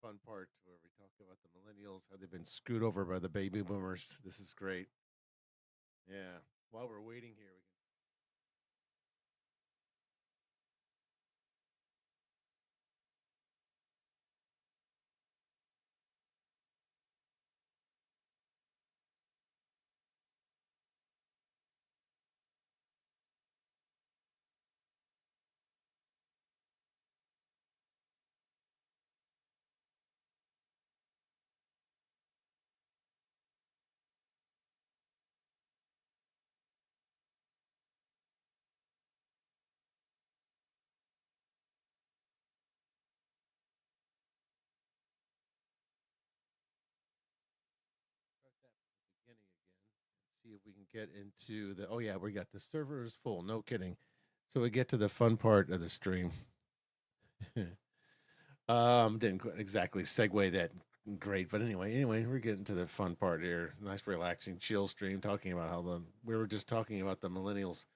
fun part where we talk about the millennials, how they've been screwed over by the baby boomers. This is great. Yeah. While we're waiting here, we can. Start that from the beginning again and see if we can get into the. Oh yeah, we got the server is full. No kidding. So we get to the fun part of the stream. Didn't exactly segue that great, but anyway, we're getting to the fun part here. Nice, relaxing, chill stream talking about how the we were just talking about the millennials,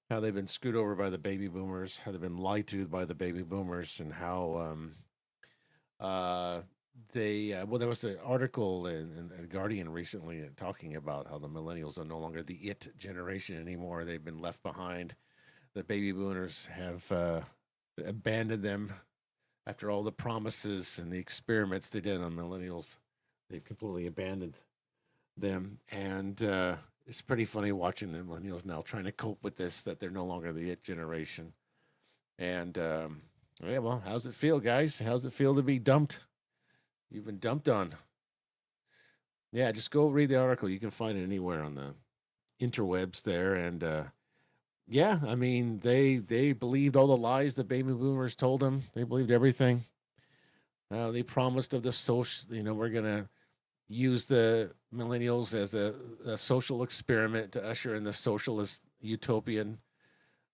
how they've been screwed over by the baby boomers, how they've been lied to by the baby boomers, and how uh, they well, there was an article in Guardian recently talking about how the millennials are no longer the it generation anymore. They've been left behind. The baby boomers have abandoned them after all the promises and the experiments they did on millennials. They've completely abandoned them, and it's pretty funny watching the millennials now trying to cope with this, that they're no longer the it generation. And yeah, well, how's it feel, guys? How's it feel to be dumped? You've been dumped on. Yeah, just go read the article. You can find it anywhere on the interwebs there. And yeah, I mean, they believed all the lies the baby boomers told them. They believed everything. They promised of the social, we're gonna use the millennials as a social experiment to usher in the socialist utopian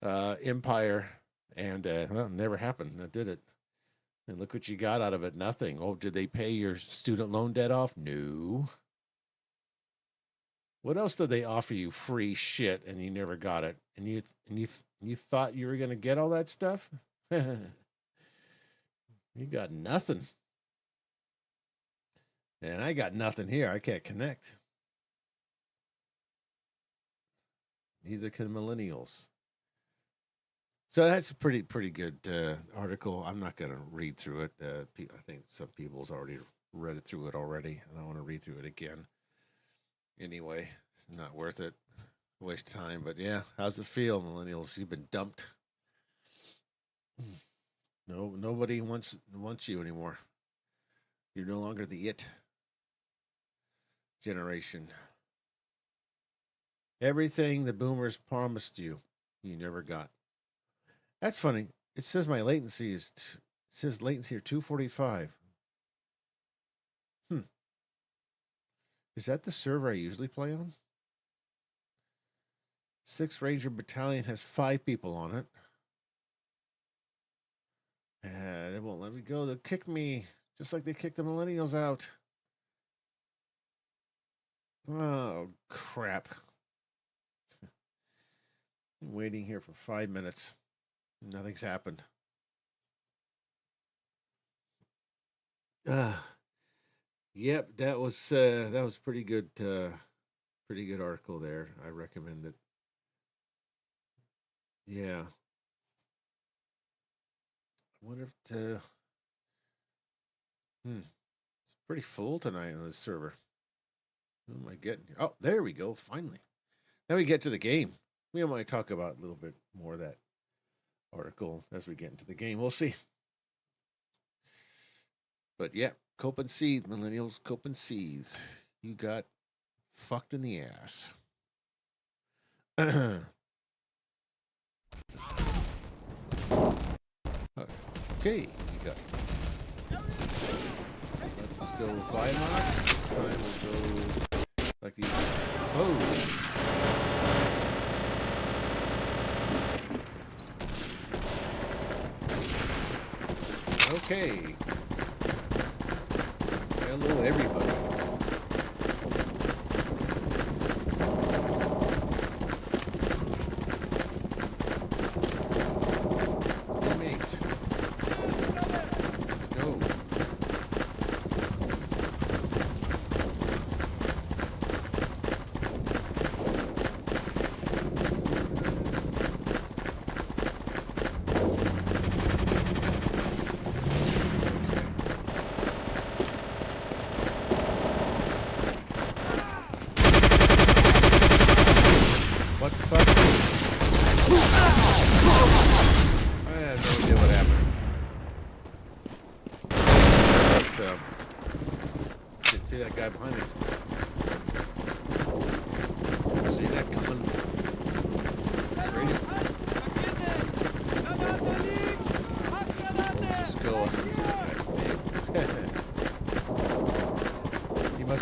empire, and well, it never happened. That did it. And look what you got out of it. Nothing. Oh, did they pay your student loan debt off? No. What else did they offer you? Free shit, and you never got it. And you thought you were gonna get all that stuff? You got nothing. And I got nothing here. I can't connect. Neither can millennials. So that's a pretty good article. I'm not going to read through it. I think some people's already read it through it already. I don't want to read through it again. Anyway, it's not worth it. Waste time. But yeah, how's it feel, millennials? You've been dumped. No, nobody wants you anymore. You're no longer the it generation. Everything the boomers promised you, you never got. That's funny. It says my latency is. It says latency here 245. Hmm. Is that the server I usually play on? 6th Ranger Battalion has 5 people on it. They won't let me go. They'll kick me, just like they kicked the millennials out. Oh, crap. I'm waiting here for 5 minutes. Nothing's happened. Yep, that was pretty good article there. I recommend it. Yeah. I wonder if it's pretty full tonight on this server. Who am I getting here? Oh, there we go. Finally. Now we get to the game. We might talk about a little bit more of that article as we get into the game. We'll see. But yeah, cope and seethe, millennials, cope and seethe. You got fucked in the ass. Okay, you got. Let's go Weimar. This time we'll go like these. Oh. Okay. Hello, everybody. Teammate. Let's go.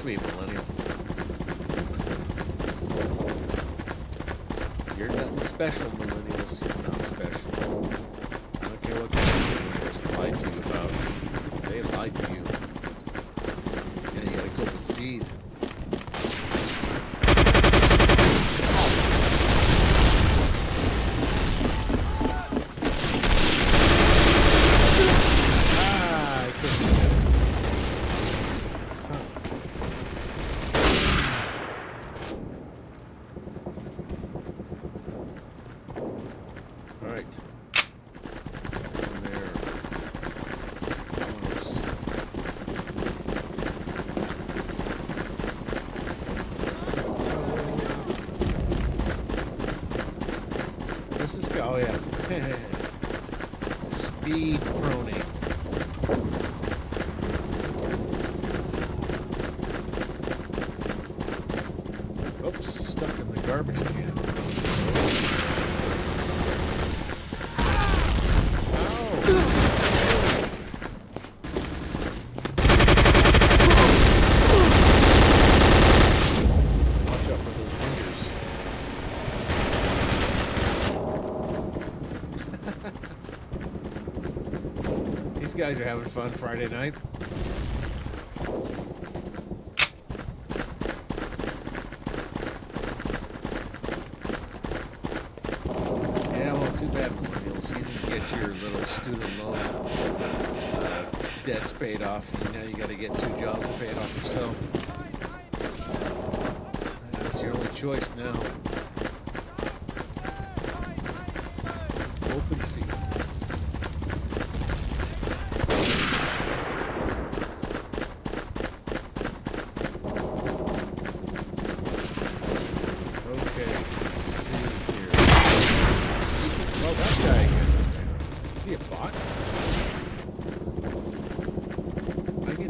be millennial. You're nothing special, millennials. You're not special. I don't care what millennials lie to you about. They lie to you. And you gotta go concede. Oh yeah. Speed proning. Oops, stuck in the garbage can. Guys are having fun Friday night. Yeah, well, too bad, millennials. You didn't get your little student loan debts paid off. Now you got to get 2 jobs to pay it off yourself. That's your only choice now. Open seat.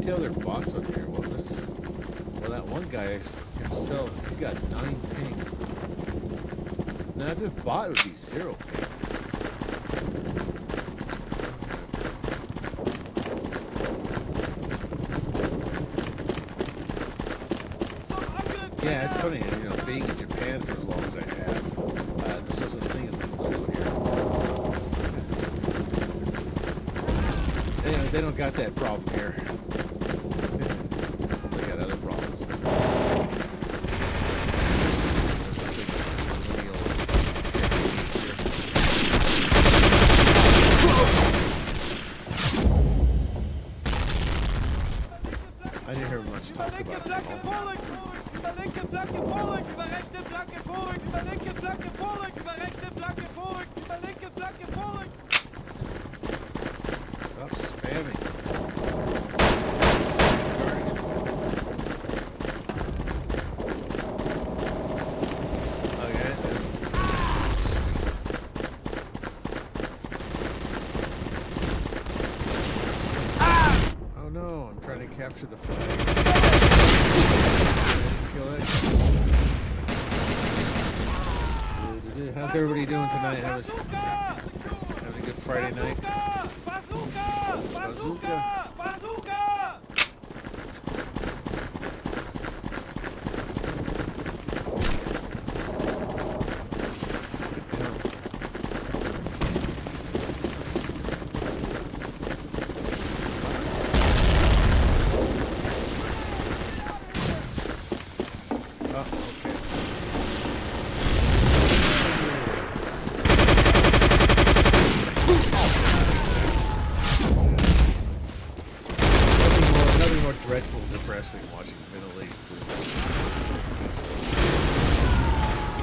They're bots up here. Well, that one guy himself, he got 9 ping. Now, if it bot, it would be 0 ping. Yeah, it's funny, you know, being in Japan for as long as I have, there's no such thing as the blue here. They don't got that problem here. I didn't hear much talk about it. Stop spamming. Okay. Oh no, I'm trying to capture the flag. Kill it. How's everybody doing tonight? Having a good Friday night? Bazooka! Dreadful, depressing watching Middle East.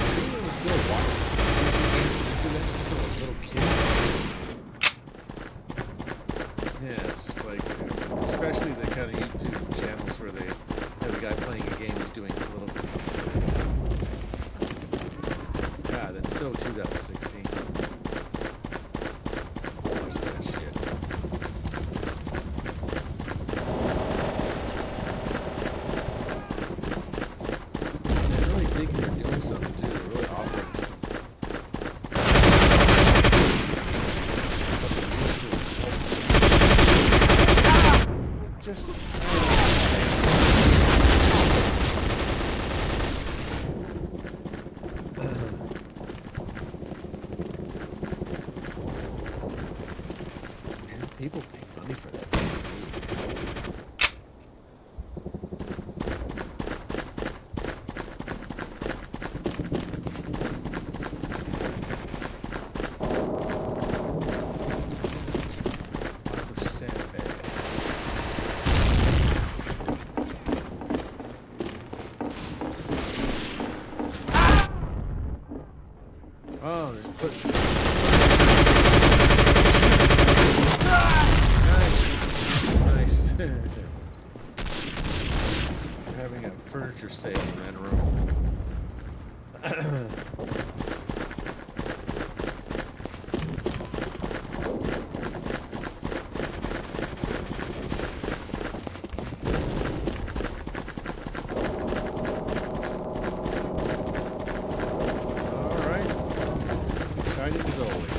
I was still watching this for a little kid. Yeah, it's just like, especially the kind of YouTube channels where they have a guy playing a game who's doing a little. God, that's so 2016. Watch that shit. Just People pay money for that. Lots of sandbags. Oh, there's put. Nice. We're having a furniture sale in that room. All right. Exciting as always.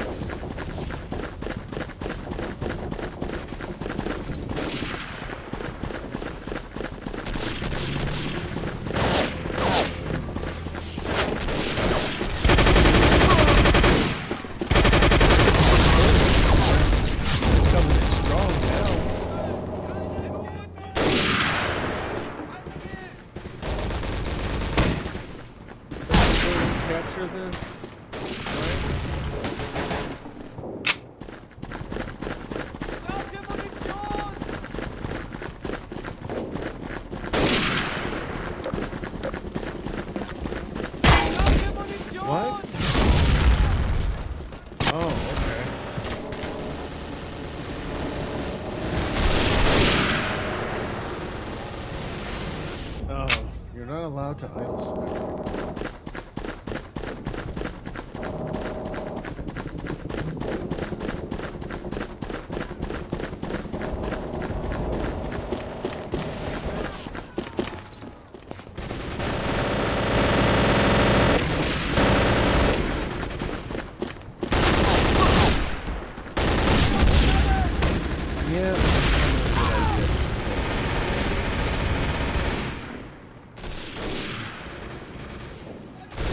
Capture the what? Oh, okay. Oh, you're not allowed to idle spec.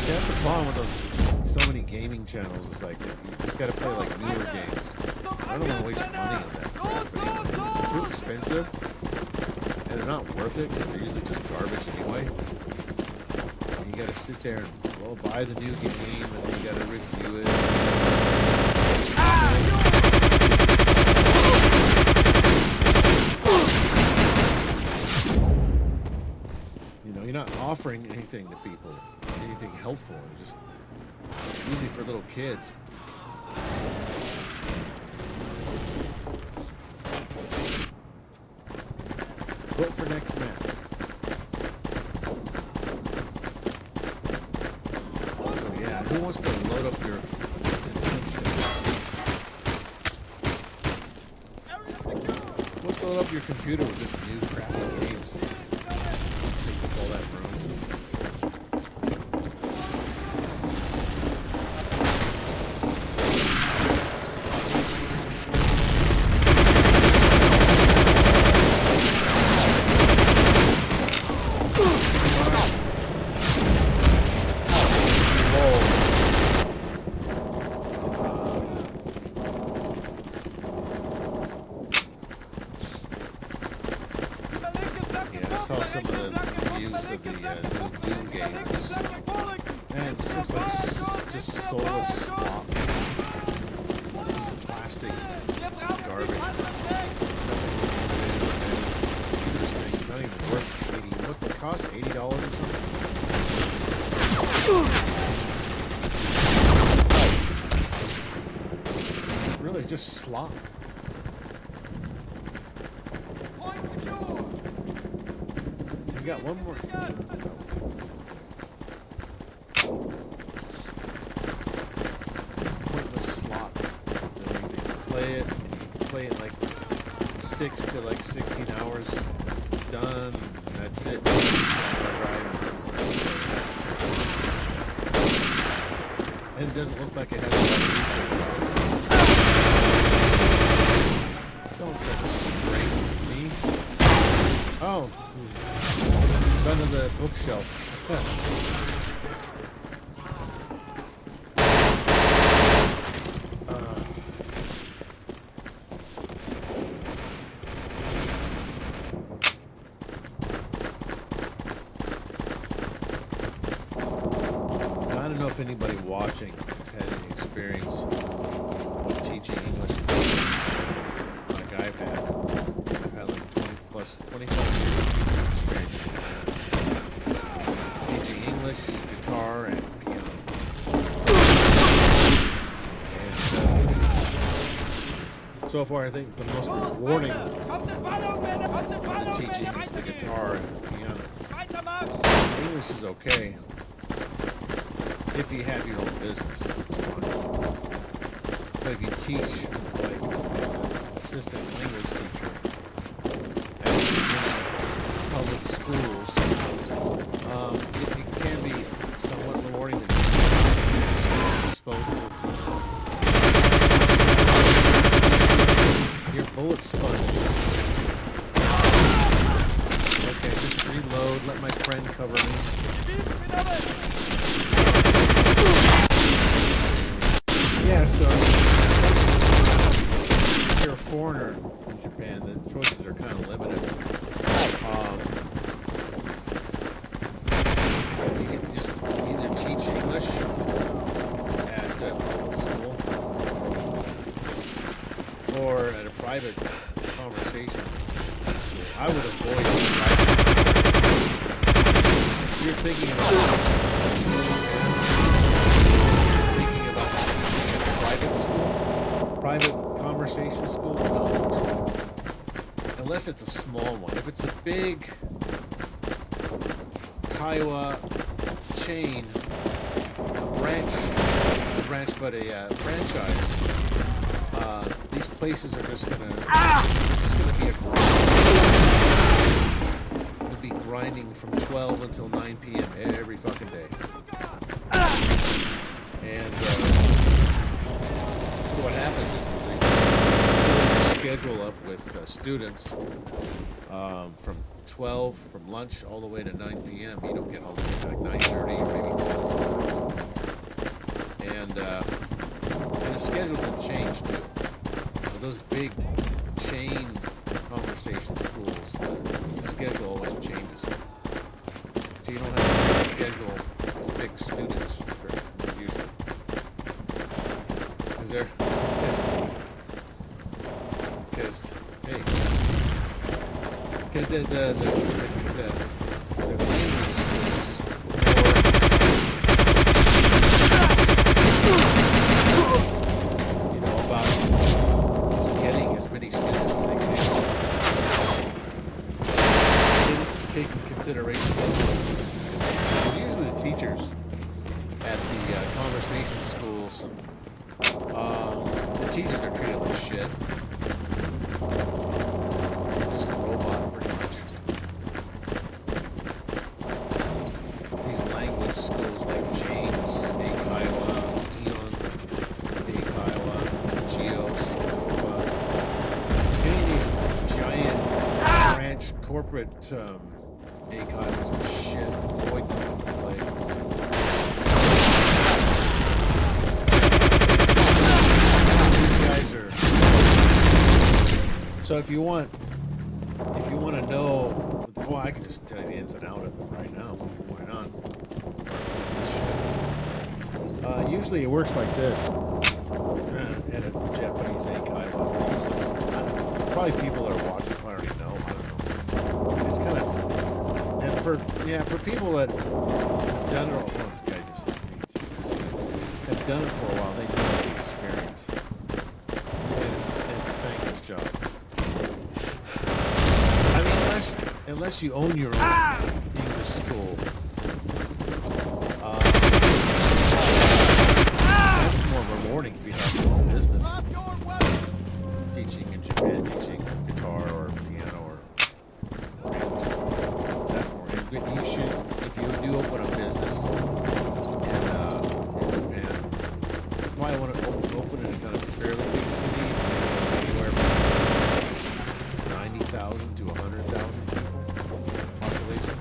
Yeah, that's the problem with those, so many gaming channels is like, you just gotta play like newer games. I don't want to waste money on that crap anyway. It's too expensive, and they're not worth it because they're usually just garbage anyway. And you gotta sit there and, well, buy the new game, and then you gotta review it. You're not offering anything to people, anything helpful. It's just usually for little kids. Vote for next map. So yeah, who wants to load up your? Who wants to load up your computer with just new crappy games? All that room. Saw some of the reviews of the new Doom game. Man, it just looks like just soulless slop. Some plastic garbage. Not even worth 80. What's the cost? $80 or something? Really, just slop. We got one more. Pointless slot. You play it like 6 to like 16 hours. It's done. And that's it. And it doesn't look like it has a lot of features. Don't try to spray me. Oh. Under the bookshelf. watching has had any experience with teaching English like I've had. I've had like 25 years experience teaching English, guitar, and piano. And so far, I think the most rewarding for the teaching is the guitar and the piano. English is okay. If you have your own business, it's fine. But if you teach, like, assistant language teacher at public schools, it can be somewhat rewarding to disposable to your bullet sponge. Okay, just reload, let my friend cover me. Yeah, so if you're a foreigner in Japan, the choices are kind of limited. You can just either teach English at a public school or at a private conversation. I would avoid private. If you're thinking about private conversation school, don't. Unless it's a small one. If it's a big Kiowa chain, franchise, these places are just gonna, this is gonna be a grind. It'll be grinding from 12 until 9 p.m. every fucking day. And, what happens is that they schedule up with students from 12 from lunch all the way to 9 p.m. You don't get home until like 9:30 or maybe 10. And the schedule can change too. So those big chain conversation schools, the schedule always changes. So you don't have to schedule fixed students usually. Because they're because the language is more, about just getting as many students as they can. Taking consideration. Usually the teachers at the conversation schools, the teachers are treated like shit. Corporate ACOMs and shit. Avoid them. Like, these guys are. So if you want to know, well, I can just tell you the ins and out of it right now. Why not? Usually it works like this. At a Japanese ACOM. Probably people that are watching already know. It's kind of, and for people that have done it, have done it for a while, they know the experience. And it's a thankless job. I mean, unless you own your own English school, that's more rewarding if you have your own business. Teaching in Japan, teaching guitar or piano or that's more. You should, if you do open a business in Japan, you might want to open it in kind of a fairly big city, anywhere from 90,000 to 100,000 population.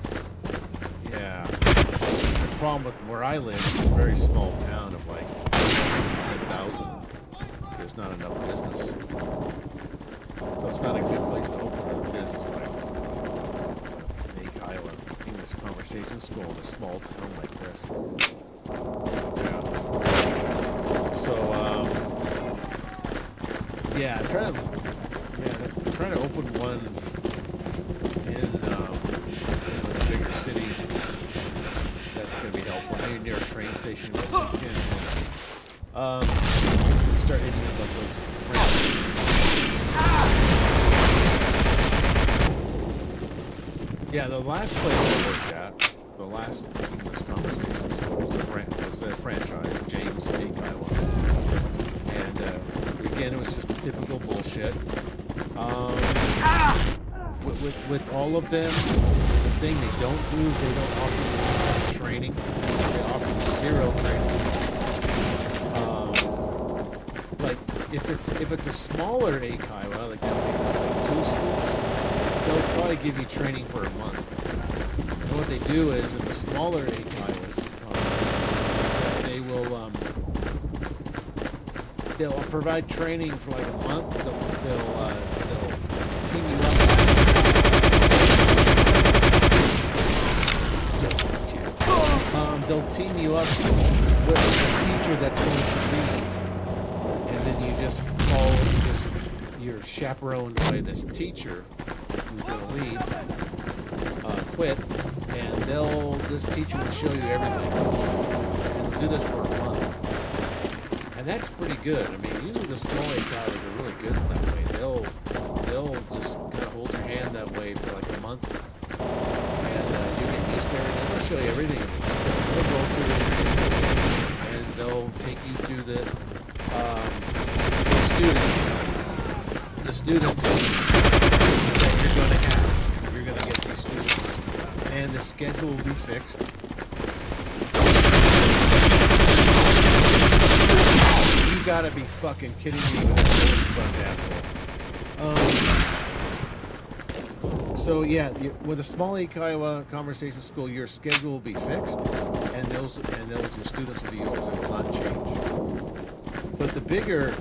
Yeah. The problem with where I live is a very small town of like 10,000. There's not enough business. So it's not a good place to open a business like English conversation school in a small town like this. Yeah. Yeah, I'm trying to open one in a bigger city. That's going to be helpful. Maybe near a train station. Start hitting up those friends. Yeah, the last place I worked at, the last English conversation was a franchise, James State, Iowa. And again, it was just the typical bullshit. With all of them, the thing they don't do is they don't offer training. They offer zero training. Like if it's a smaller AKIWA, like two schools, they'll probably give you training for a month. And what they do is in the smaller AKIWAs, they'll provide training for like a month. They'll team you up. They'll team you up with a teacher that's going to leave, and then you just you're chaperoned by this teacher who's going to leave, quit, and this teacher will show you everything. And they'll do this for a month, and that's pretty good. I mean, usually the small AKIWAs are really good in that way. They'll just kind of hold your hand that way for like a month, and you get used to everything. They'll show you everything. They'll go through it, and they'll take you through the students that you're going to have. You're going to get these students, and the schedule will be fixed. You gotta be fucking kidding me with that little sponge asshole. So yeah, with a small AKIWA conversation school, your schedule will be fixed, and those your students will be yours. It will not change. But the bigger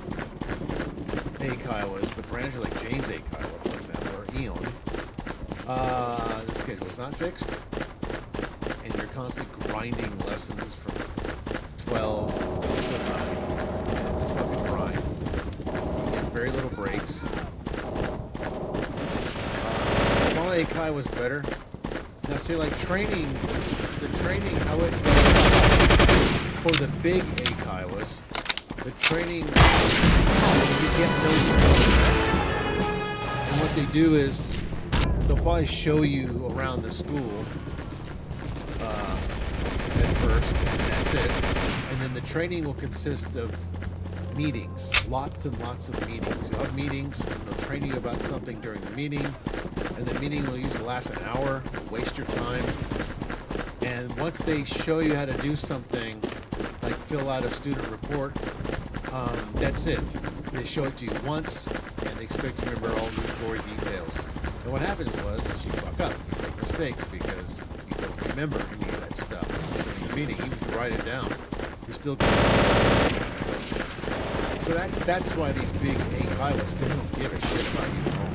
AKIWAs, the branches like James AKIWA, for example, or Eon, the schedule is not fixed, and you're constantly grinding lessons from 12 to 9. It's a fucking grind. You get very little breaks. Small AKIWA was better. Now see, like training, how it goes for the big AKIWAs, the training, you get no training. And what they do is, they'll probably show you around the school at first, and that's it. And then the training will consist of meetings, lots and lots of meetings. You'll have meetings, and they'll train you about something during the meeting, and the meeting will usually last an hour, waste your time. And once they show you how to do something, like fill out a student report, that's it. They show it to you once, and they expect you to remember all the gory details. And what happens was, you fuck up, you make mistakes because you don't remember any of that stuff. During the meeting, even if you write it down, you're still going to. So that's why these big AKIWAs, they don't give a shit about you at all.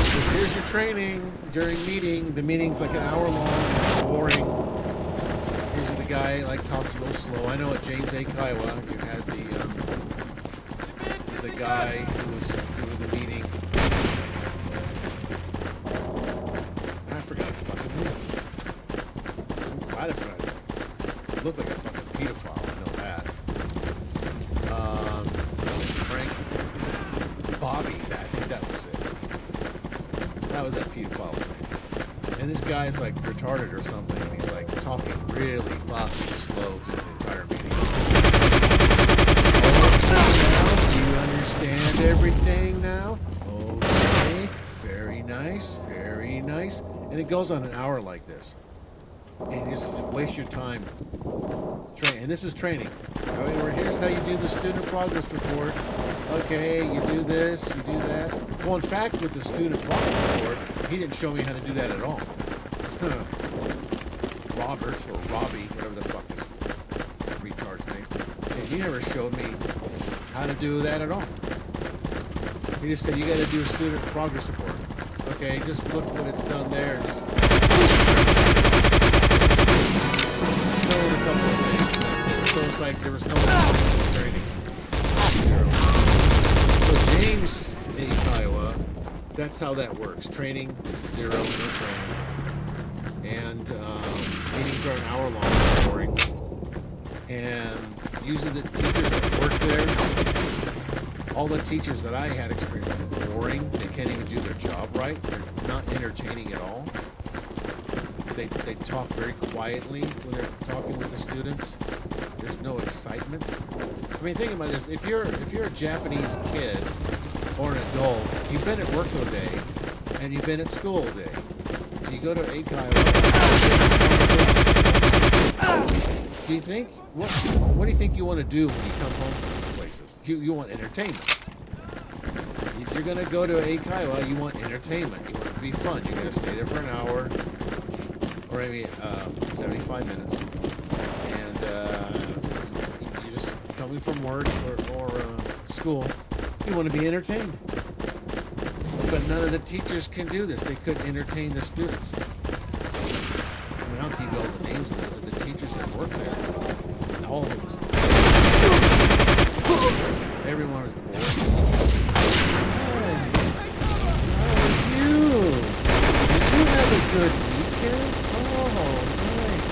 Because here's your training during meeting. The meeting's like an hour long, it's boring. Here's the guy like talks a little slow. I know at James AKIWA, you had the guy who was doing the meeting. I forgot his fucking name. I forgot. It looked like a fucking pedophile. I know that. Frank, Bobby. I think that was it. That was that pedophile thing. And this guy's like retarded or something, and he's like talking really fucking slow through the entire meeting. Oh, do you understand everything now? Okay, very nice, very nice. And it goes on an hour like this. And you just waste your time. And this is training. Here's how you do the student progress report. Okay, you do this, you do that. Well, in fact, with the student progress report, he didn't show me how to do that at all. Robert, or Robbie, whatever the fuck is retard's name. And he never showed me how to do that at all. He just said, you gotta do a student progress report. Okay, just look what it's done there. And just showed a couple of things. So it's like there was no training. That's how that works. Training, zero, no training. And meetings are an hour long, boring. And usually the teachers that work there, all the teachers that I had experience with, boring. They can't even do their job right. They're not entertaining at all. They talk very quietly when they're talking with the students. There's no excitement. I mean, think about this. If you're a Japanese kid or an adult, you've been at work all day and you've been at school all day. So you go to Eikai. Do you think what do you think you want to do when you come home from these places? You want entertainment. You're gonna go to Eikai. You want entertainment. You want it to be fun. You're gonna stay there for an hour or maybe 75 minutes, and you're just coming from work or school. You want to be entertained. But none of the teachers can do this. They couldn't entertain the students. I mean, I'll give you all the names of the teachers that work there. All of them. Everyone was bored. How are you? Did you have a good weekend? Oh, nice.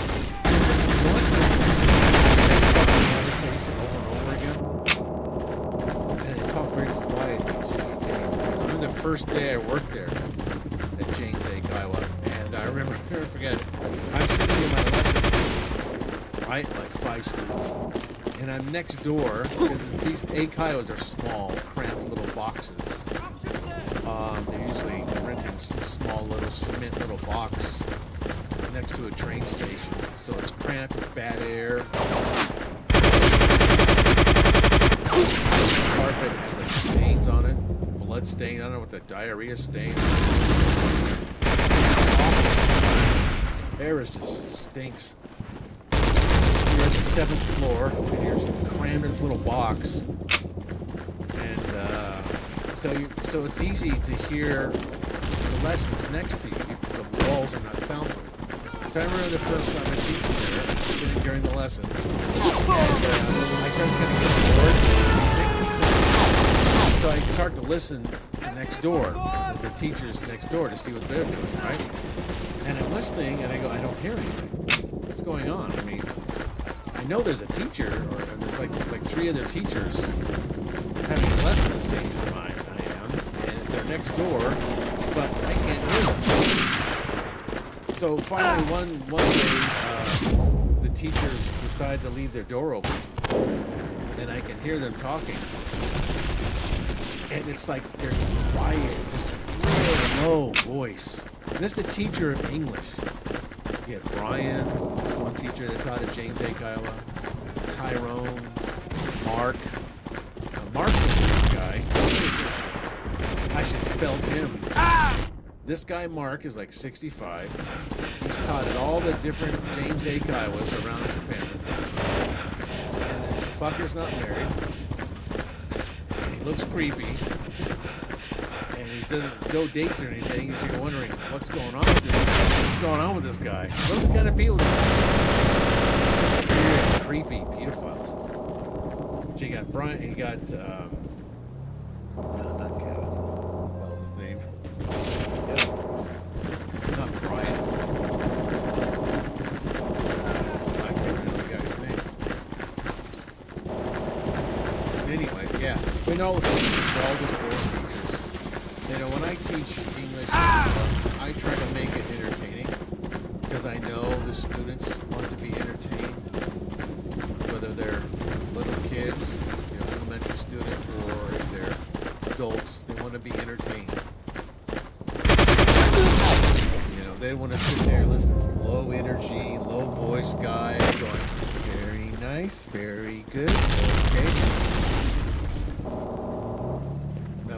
First day I worked there at James A. Kiowa, and I remember, never forget it. I'm sitting in my lesson, right, like 5 students, and I'm next door, because these A. Kiowas are small, cramped little boxes. They're usually renting some small little cement little box next to a train station, so it's cramped with bad air. The carpet has like stains on it. Blood stain, I don't know what the diarrhea stain is. Air is just stinks. You're at the 7th floor, and you're crammed in this little box. And so it's easy to hear the lessons next to you because the walls are not soundproof. So I remember the first time I teaching there, sitting during the lesson, and I started kind of getting bored. So I start to listen to next door, the teachers next door, to see what they're doing, right? And I'm listening, and I go, I don't hear anything. What's going on? I mean, I know there's a teacher, or there's like 3 other teachers having a lesson at the same time I am, and they're next door, but I can't hear them. So finally, one day, the teachers decide to leave their door open, and I can hear them talking. And it's like they're quiet, just really low voice. And this is the teacher of English. You had Brian, one teacher that taught at James A. Kiowa, Tyrone, Mark. Mark's a good guy. I should have felt him. This guy, Mark, is like 65. He's taught at all the different James A. Kiowas around Japan. And the fucker's not married. Looks creepy, and he doesn't go dates or anything. You're wondering what's going on with this. What's going on with this guy? Those kind of people, weird, creepy pedophiles. So you got Brian. You got not Kevin. What was his name? Not Brian. I can't remember the guy's name. Anyway, yeah. I mean, all the teachers, they're all just boring teachers. You know, when I teach English, I try to make it entertaining because I know the students want to be entertained, whether they're little kids, you know, elementary students, or if they're adults, they want to be entertained. You know, they want to sit there and listen to this low energy, low voice guy going, very nice, very good, okay.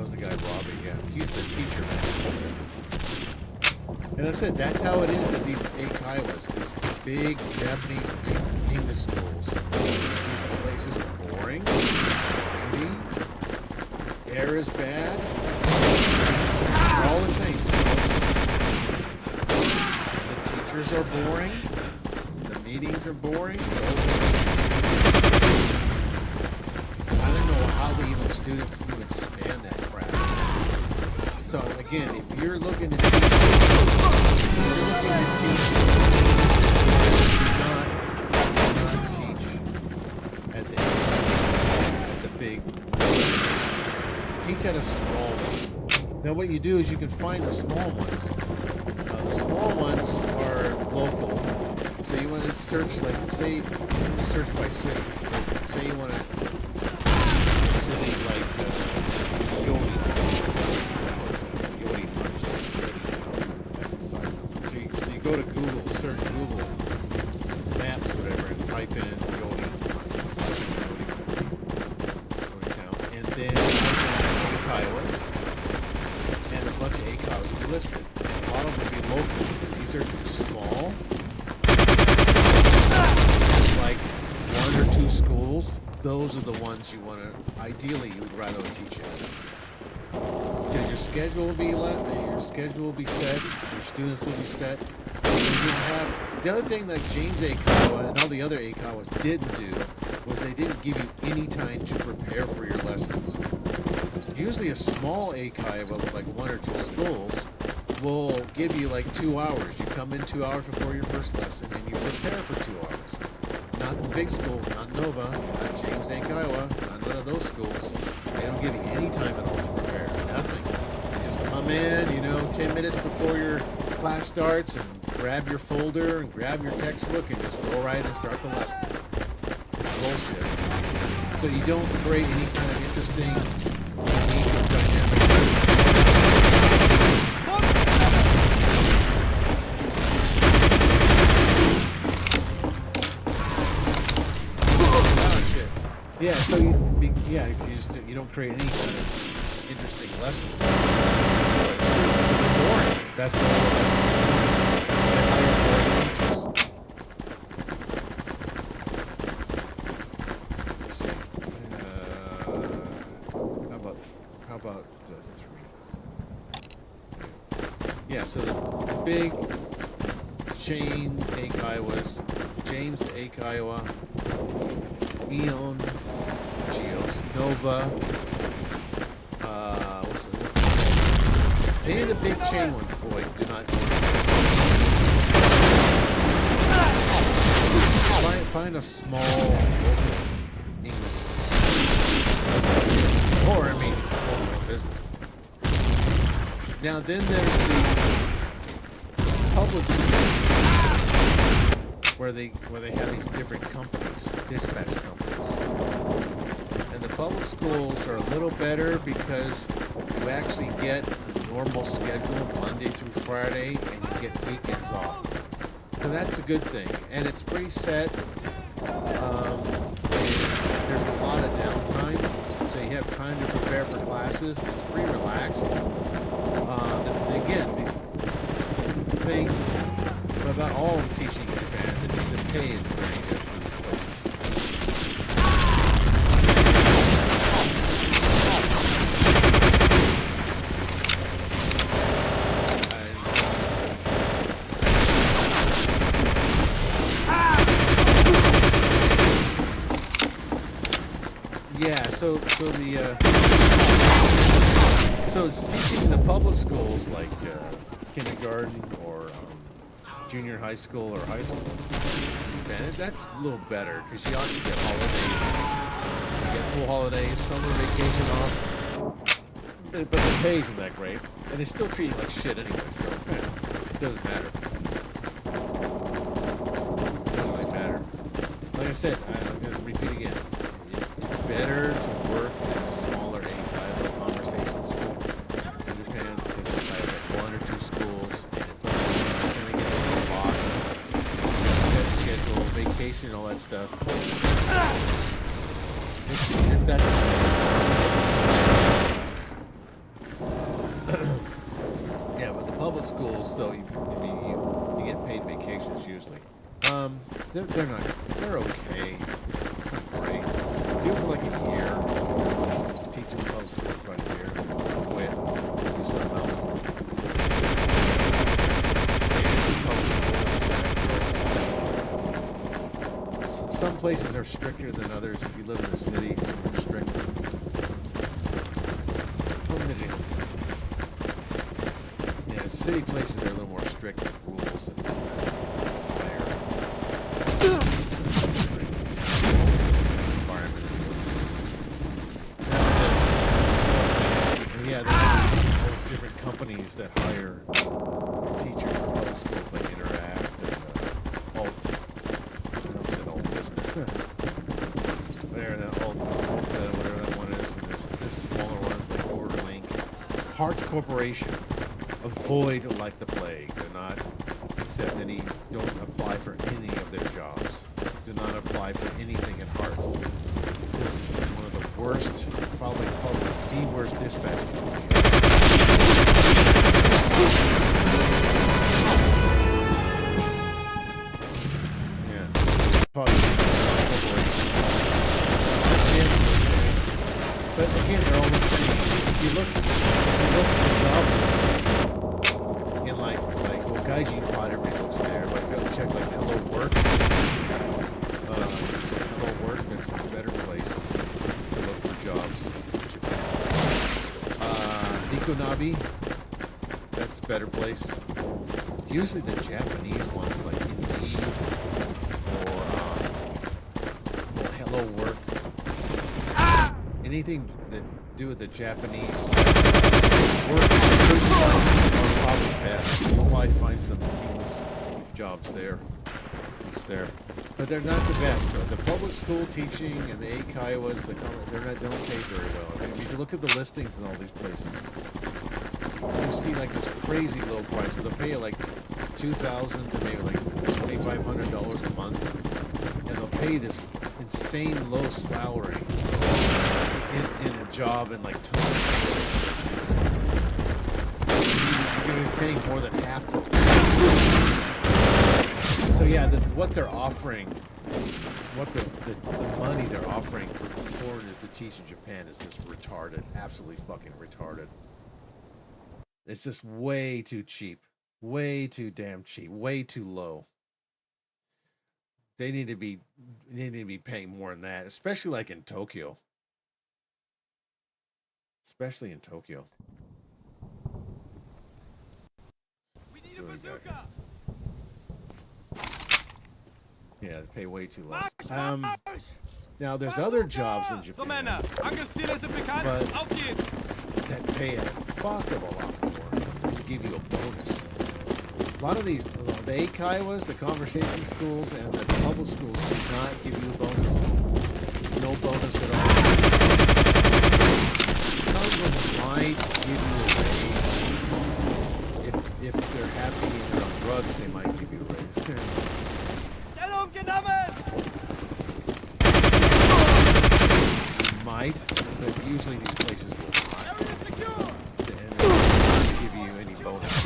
The guy Robbie, yeah, he's the teacher man. And I said that's how it is at these Kiowas, these big Japanese English schools. These places are boring, windy, air is bad. They're all the same. The teachers are boring. The meetings are boring. I don't know how the students even stand that crap. So like again, if you're looking to teach, do not teach at the big. Teach at a small one. Now, what you do is you can find the small ones. The small ones are local. So you want to search, like, say, search by city. So say you want to city like Yodi. That's inside. So you go to Google, search Google Maps, whatever, and type in Yodi town, and then type in Kiowas, and a bunch of ACOWs are listed. A lot of them will be local. These are small, like 1 or 2 schools. Those are the ones you want to, ideally you would rather teach at. Because your schedule will be set, your students will be set. You have, the other thing that James ACOWA and all the other ACOWAs didn't do was they didn't give you any time to prepare for your lessons. Usually a small ACOWA with like 1 or 2 schools will give you like 2 hours. You come in 2 hours before your first lesson and you prepare for 2 hours. Not the big schools, not Nova, not James ACOWA, not none of those schools. They don't give you any time at all to prepare. Nothing. You just come in, 10 minutes before your class starts and grab your folder and grab your textbook and just go right and start the lesson. It's bullshit. So you don't create any kind of interesting, unique, or dynamic lesson. Yeah, so you don't create any kind of interesting lesson. It's boring. That's all. How about 3? Yeah, so the big chain ACOWAs, James ACOWA, Eon, Geos, Nova, any of the big chain ones, boy, do not find a small local English or local business. Now then there's the public schools where they have these different companies, dispatch companies. And the public schools are a little better because you actually get the normal schedule Monday through Friday and you get weekends off. So that's a good thing. And it's pretty set. There's a lot of downtime. So you have time to prepare for classes. It's pretty relaxed. Again, the thing about all teaching in Japan, the pay is very good. So teaching in the public schools like kindergarten or junior high school or high school, man, that's a little better because you also get holidays. You get full holidays, summer vacation off, but the pay isn't that great, and they still treat you like shit anyway, so it doesn't matter. It doesn't really matter. Like I said, I'm going to repeat again. It's better to work in a smaller conversation school in Japan because it's like 1 or 2 schools, and it's not going to get a boss, set schedule, vacation, all that stuff. Yeah, but the public schools, though, you get paid vacations usually. They're okay. It's not great. Do it for like a year. Teach them public schools for a year. Quit. Do something else. Some places are stricter than others. If you live in the city, it's more strict. city places are a little more strict with rules and yeah, there's different companies that hire teachers for public schools, like Interact and Alt. I don't know if it's Alt, isn't it? Whatever that Alt, whatever that one is. And there's this smaller ones like Overlink. Heart Corporation. Avoid like the plague. Do not accept any. Don't apply for any of their jobs. Do not apply for anything at Heart. This is one of the worst, probably the worst dispatch company. Yeah. But again, they're all the same. If you look at the job in like well, Gaijin Pod, everybody looks there. But go check like Hello Work. Hello Work, that's a better place to look for jobs. Nikonabi, that's a better place. Usually the Japanese ones like Indeed or Hello Work. Anything that do with the Japanese work are probably best. You'll probably find some English jobs there. But they're not the best. The public school teaching and the Eikaiwas, they don't pay very well. I mean, if you look at the listings in all these places, you see like this crazy low price. So they'll pay you like $2,000 to maybe like $2,500 a month, and they'll pay this insane low salary in a job in like you're going to be paying more than half for. So yeah, what they're offering, what the money they're offering for foreigners to teach in Japan is just retarded, absolutely fucking retarded. It's just way too cheap, way too damn cheap, way too low. They need to be paying more than that, especially like in Tokyo. Especially in Tokyo. We need a bazooka. Yeah, they pay way too less. Now there's other jobs in Japan, but that pay a fuck of a lot more to give you a bonus. A lot of these, the Eikaiwas, the conversation schools, and the public schools do not give you a bonus. No bonus at all. Some of them might give you a raise. If they're happy and they're on drugs, they might give you a raise. Might, but usually these places will not give you any bonus.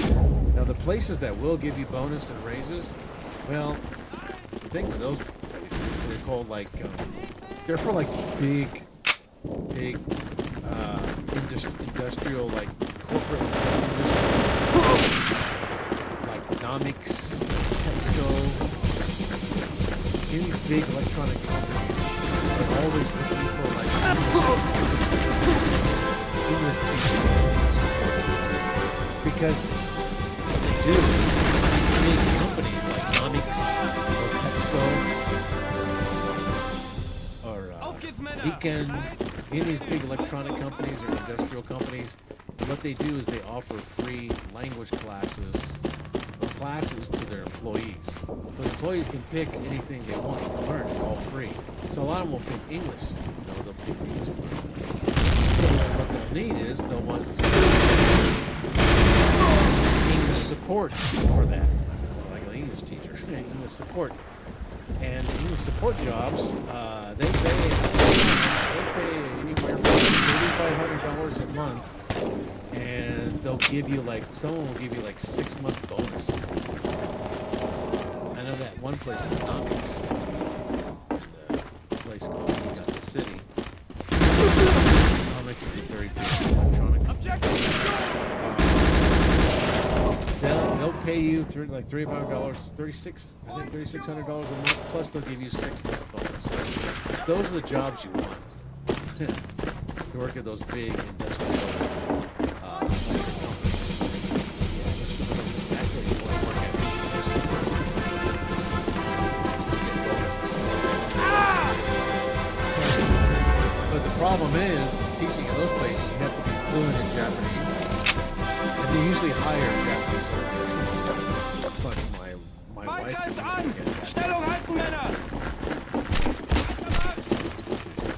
Now the places that will give you bonus and raises, well, the thing with those places, they're called like, they're for like big industrial, like corporate industry, like Nomics, Tesco, these big electronic companies are always looking for like English teachers because what they do is big companies like Nomics or Tesco or Beacon, any of these big electronic companies or industrial companies, what they do is they offer free language classes to their employees. So employees can pick anything they want to learn. It's all free. So a lot of them will pick English. They'll pick English. So what they'll need is they'll want English support for that. Like an English teacher, English support. And English support jobs, they pay anywhere from $3,500 a month. And they'll give you like, someone will give you like 6 months bonus. I know that one place in Nomics, a place called the City. Nomics is a very big electronic they'll pay you like $3,500, $3,600 a month, plus they'll give you 6 months bonus. Those are the jobs you want. To work at those big industrial problem is, teaching in those places, you have to be fluent in Japanese. And they usually hire Japanese workers. Funny, my Feind wife greift used an! to get that. Stellung halten, Männer!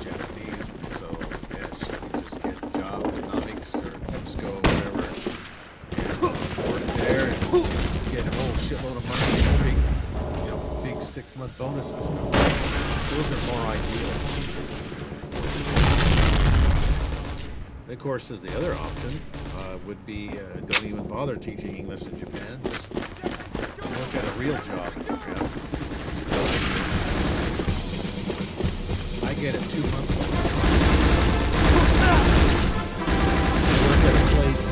Japanese, and so yeah, she could just get a job at Economics or EBSCO or whatever, and work there and get a whole shitload of money and big, big 6-month bonuses. Those are more ideal. And of course, as the other option would be don't even bother teaching English in Japan. Just work at a real job in Japan. I get a 2-month bonus. I work at a place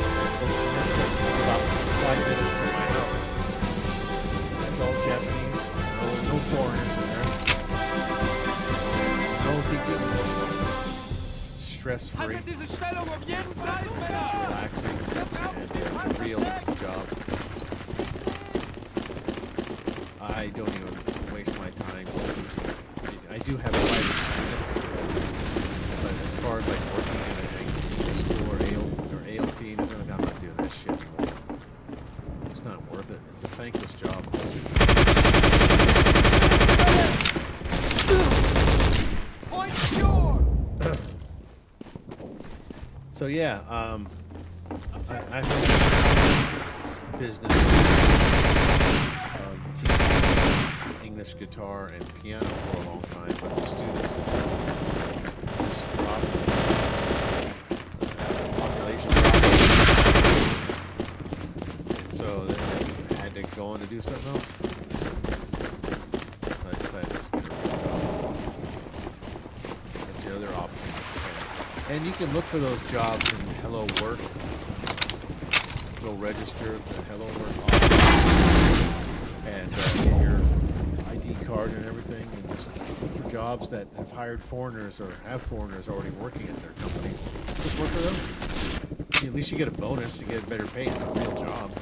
that's about 5 minutes from my house. That's all Japanese. No foreigners in there. No teaching. Stress-free. Haltet diese Stellung um jeden Preis, Männer! Relaxing. And it's a real job. I don't even waste my time teaching. I do have private students, but as far as like working in a school or ALT, I'm not doing that shit anymore. It's not worth it. It's a thankless job. Point pure! So yeah, I've had business teaching English guitar and piano for a long time, but the students just dropped. Population dropped. And so then I just had to go on to do something else. I decided to just get a real job. That's the other option. And you can look for those jobs in Hello Work. Go register at the Hello Work office and get your ID card and everything, and just look for jobs that have hired foreigners or have foreigners already working at their companies. Just work for them. At least you get a bonus, you get better pay. It's a real job.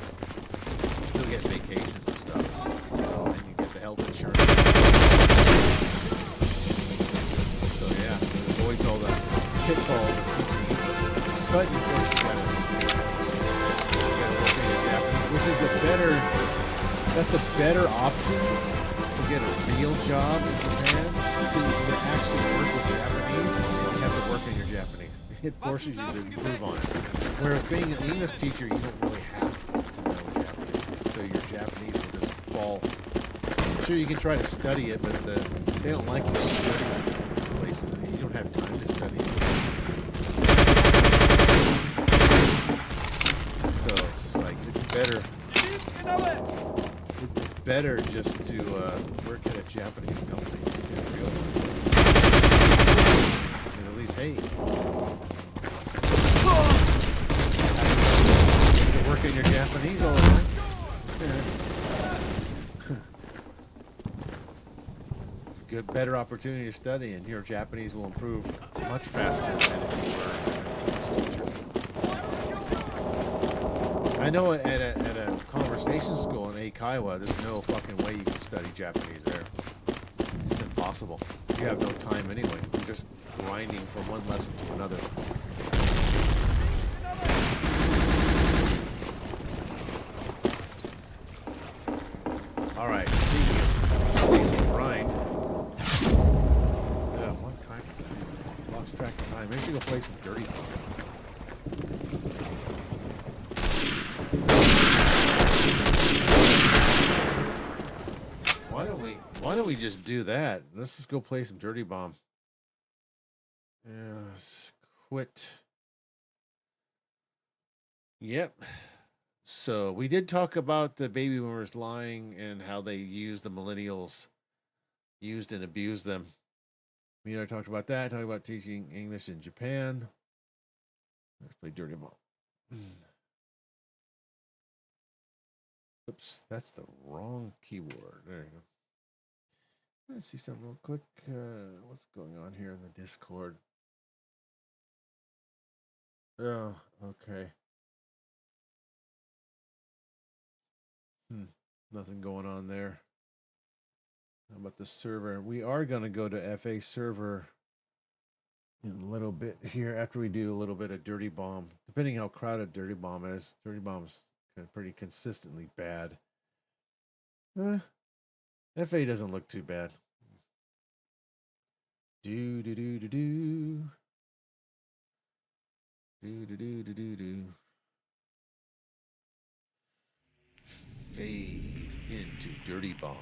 You still get vacations and stuff. And you get the health insurance. So yeah, it avoids all the pitfalls of teaching English. But of course you gotta work in Japanese, which is that's a better option to get a real job in Japan. So you can actually work with Japanese, you have to work in your Japanese. It forces you to improve on it. Whereas being an English teacher, you don't really have to know Japanese. So your Japanese will just fall. Sure, you can try to study it, but they don't like you studying places. You don't have time to study it. So it's just like, it's better just to work at a Japanese company. And at least, hey, you work in your Japanese all the time. Good, better opportunity to study, and your Japanese will improve much faster than if you were an English teacher. I know at a conversation school in Eikaiwa, there's no fucking way you can study Japanese there. It's impossible. You have no time anyway. You're just grinding from one lesson to another. All right, speaking of grind. Yeah, what time? Lost track of time. Maybe we should go play some dirty pong. Why don't we just do that? Let's just go play some Dirty Bomb. Yes, quit. Yep. So we did talk about the baby boomers lying and how they used the millennials, used and abused them. We already talked about that. Talked about teaching English in Japan. Let's play Dirty Bomb. Oops, that's the wrong keyword. There you go. Let's see something real quick. What's going on here in the Discord? Oh, okay. Nothing going on there. How about the server? We are going to go to FA server in a little bit here after we do a little bit of Dirty Bomb. Depending how crowded Dirty Bomb is, Dirty Bomb's pretty consistently bad. FA doesn't look too bad. Do do do do do. Do do do do do do. Fade into Dirty Bomb.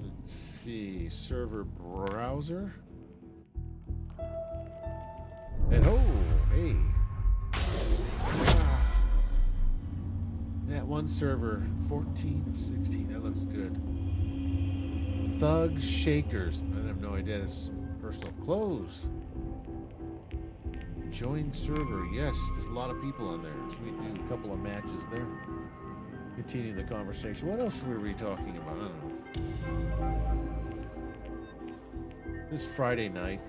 Let's see, server browser. And oh, hey. That one server, 14 of 16, that looks good. Thug Shakers, I have no idea, that's some personal clothes. Join server, yes, there's a lot of people on there. So we do a couple of matches there. Continue the conversation. What else were we talking about? I don't know. This Friday night.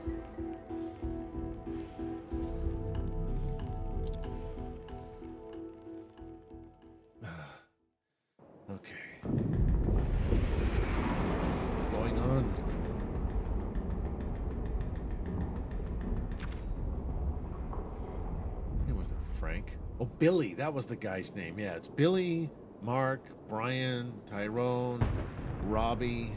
Okay. Going on. His name was it Frank? Oh, Billy. That was the guy's name. Yeah, it's Billy, Mark, Brian, Tyrone, Robbie,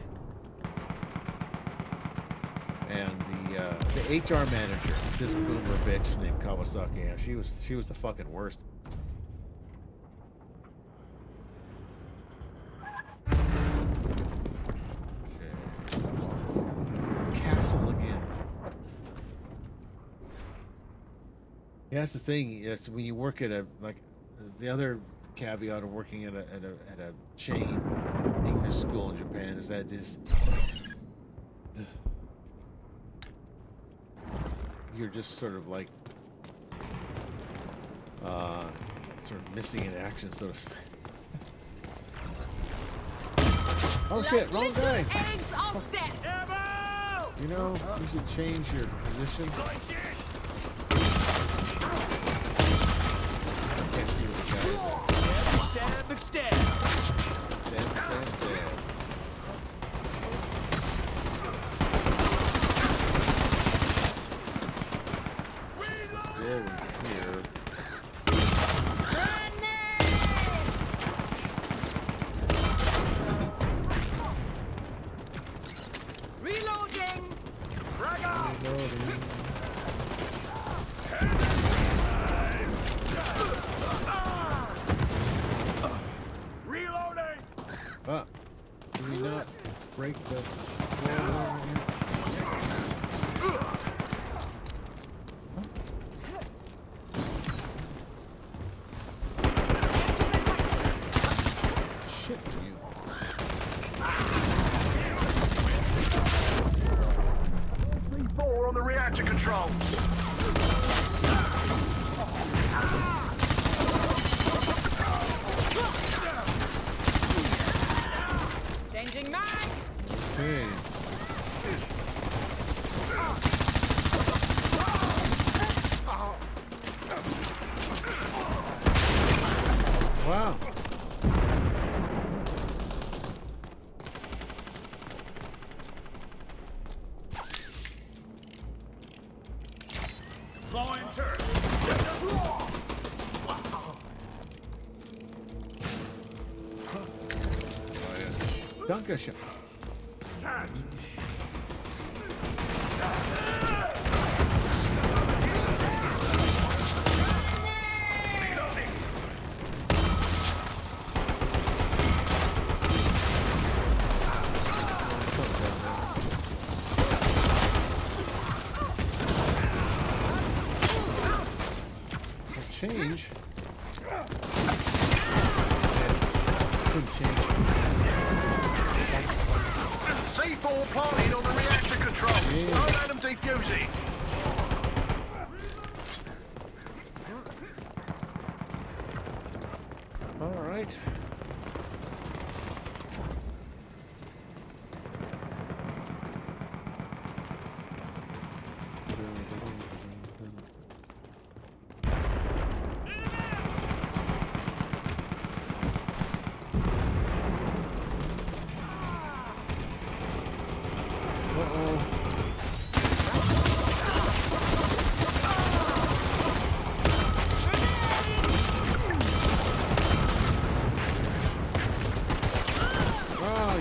and the HR manager. This boomer bitch named Kawasaki. Yeah, she was the fucking worst. Castle again. Yeah, that's the thing. Yes, when you work at the other caveat of working at a chain English school in Japan is that you're just sort of like sort of missing in action, so to speak. Oh shit, wrong guy. Eggs of death. You know, you should change your position. I can't see where the guy is. Stab, Stab. Over here. Reloading. Reloading. Do we not break the wall here? Shit, you. Four on the reactor controls. Changing mag. Okay. Wow. Flying turret. Dankeschön. Change. Couldn't change. C4 planted on the reactor controls. Yeah. Don't let them defuse it. All right.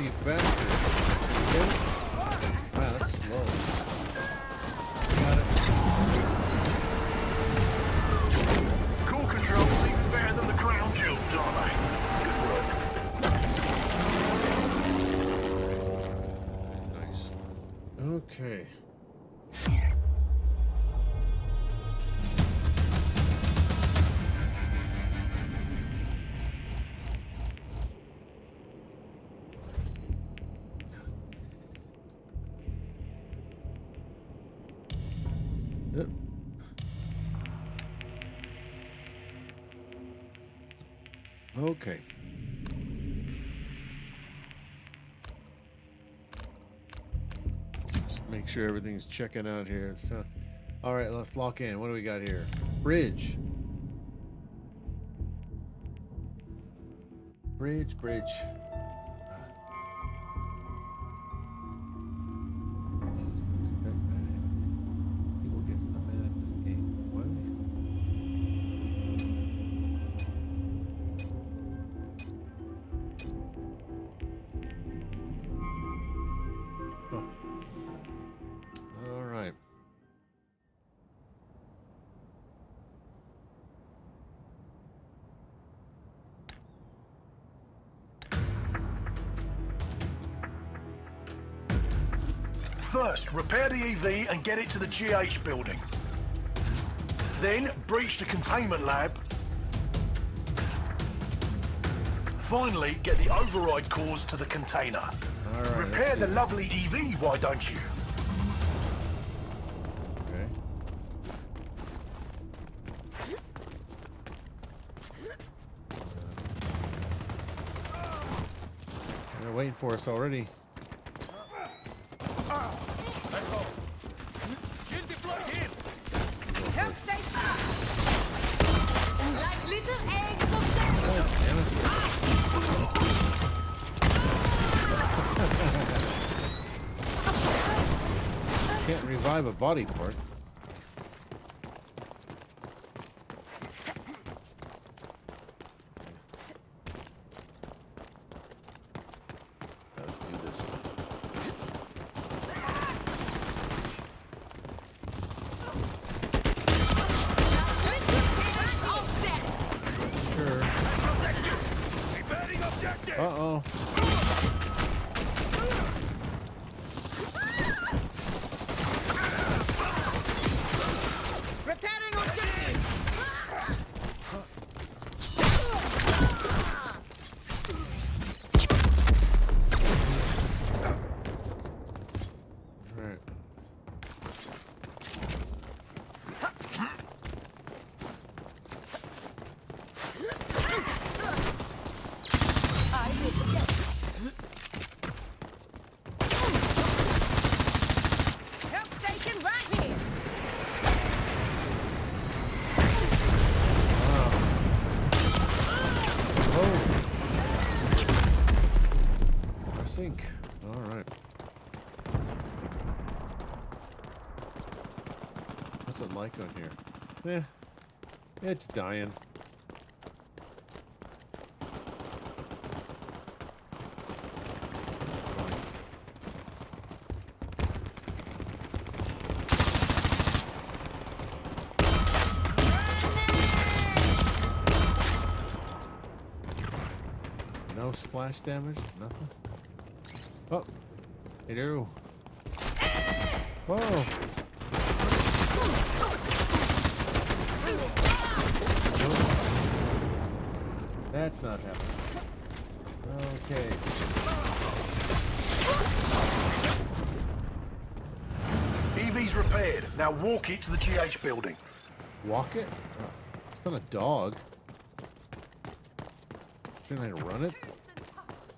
you bastard. Get it? Wow, that's slow. Got it. Core control's even better than the crown jewels, aren't they? Good work. Nice. Okay. Yep. Okay. Just make sure everything's checking out here. So, all right, let's lock in. What do we got here? Bridge. Bridge. People get so mad at this game. Why do they? Oh. All right. First, repair the EV and get it to the GH building. Then, breach the containment lab. Finally, get the override cores to the container. All right. Repair the lovely EV, why don't you? Okay. They're waiting for us already. Shield deployed here. Help stay fast. Like little eggs of death. Damn it. Can't revive a body part. Let's do this. Eggs of death. Sure. Reparing objective. Uh-oh. Repairing objective. All right. I did it. Help station right here. Oh. I sink. All right. What's it like on here? It's dying. No splash damage? Nothing? Oh. Hey, do. Whoa. That's not happening. Okay. EV's repaired. Now walk it to the GH building. Walk it? Oh, it's not a dog. Shouldn't I run it?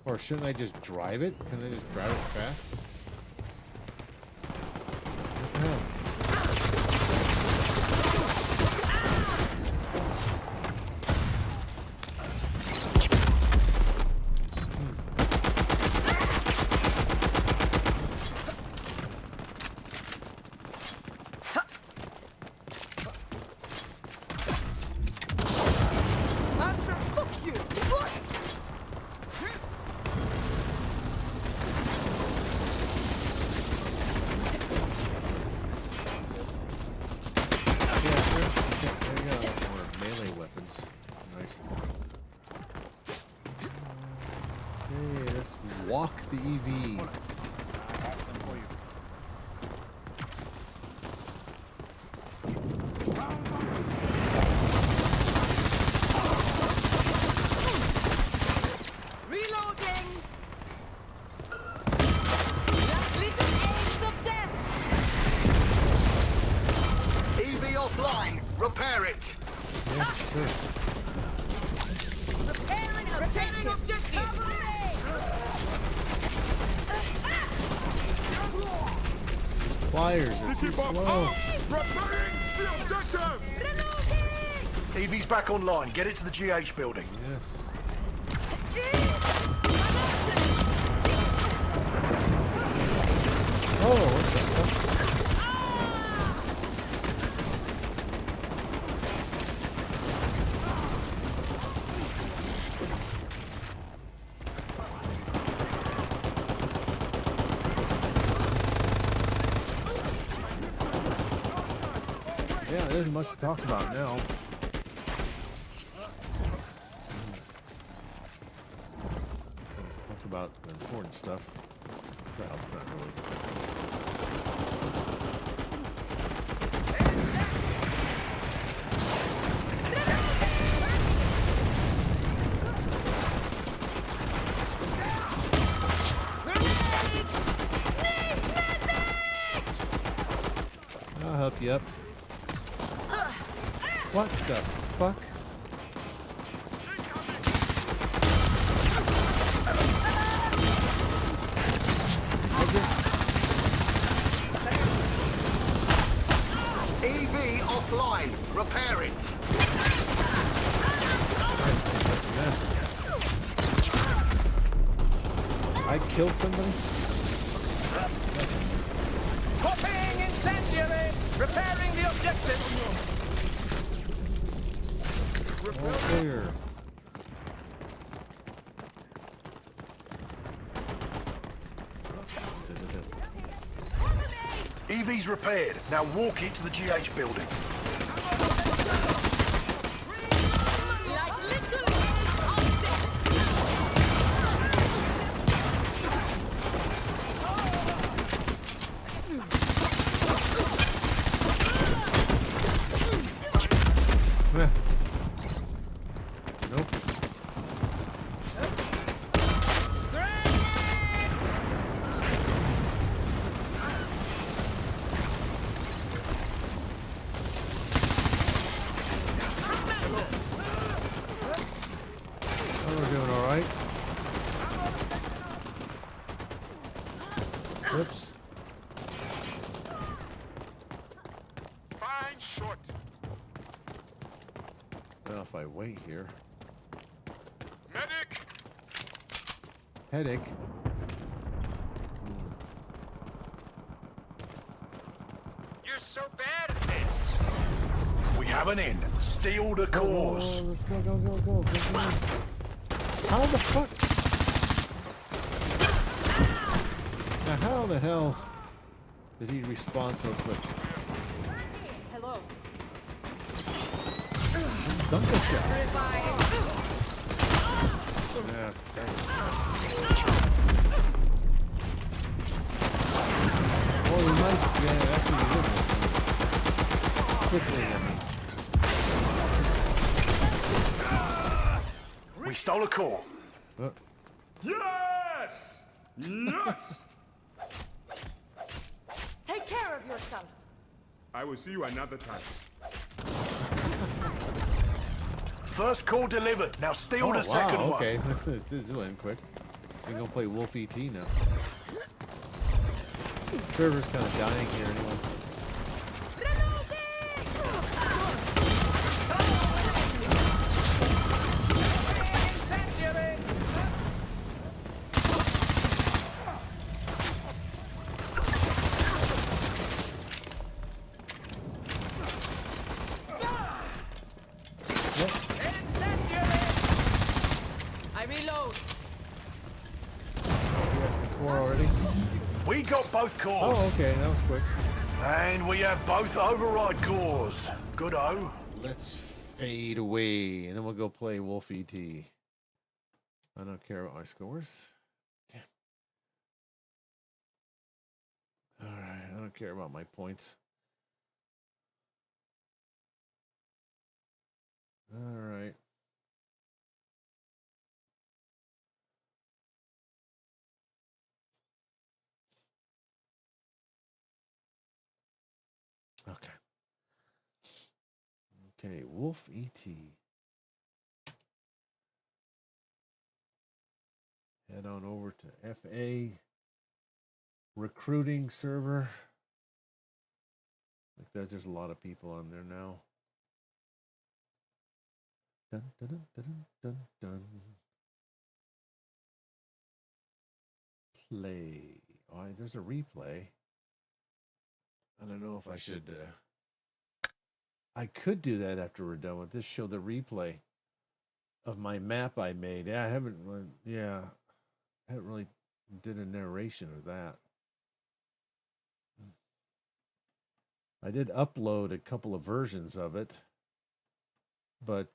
Or shouldn't I just drive it? Can I just drive it fast? What the hell? Fuck you. the EV. Reloading! Like little eggs of death! EV offline. Repair it. Yeah, sure. Repairing objective! Cover me! Flyers are too slow. Repairing the objective! Reloading! EV's back online. Get it to the GH building. Yes. Oh, what the fuck? Yeah, there's much to talk about now. Let's talk about the important stuff. Well, not really. I'll help you up. What the fuck? EV offline. Repair it. I killed somebody? Copying incendiary! Repairing the objective! All clear. EV's repaired. Now walk it to the GH building. Like little eggs of death! Meh. Nope. Oh, we're doing all right. Oops. Fine shot! Well, if I wait here. Medic! Headache. You're so bad at this! We have an in. Steal the cause. Oh, let's go, go, go, go, go, go. How the fuck? Now, how the hell did he respawn so quick? Hello. Dunk the shot. Revive. Yeah, dang it. Well, we might actually win this one. Quickly, I mean. We stole a core. Yes! Yes! Take care of yourself. I will see you another time. First core delivered. Now steal the second wow, one. okay. This went quick. We're gonna play Wolf ET now. Server's kind of dying here anyway. I reload. You have the core already? We got both cores. Oh, okay. That was quick. And we have both override cores. Good-o. Let's fade away, and then we'll go play Wolf ET. I don't care about my scores. Damn. care about my points. All right. Okay. Okay, Wolf ET. Head on over to FA recruiting server. Like there's a lot of people on there now. Dun, dun, dun, dun, dun, dun. Play. Oh, there's a replay. I don't know if I should. I could do that after we're done with this. Show the replay of my map I made. Yeah, I haven't. Yeah, I haven't really did a narration of that. I did upload a couple of versions of it, but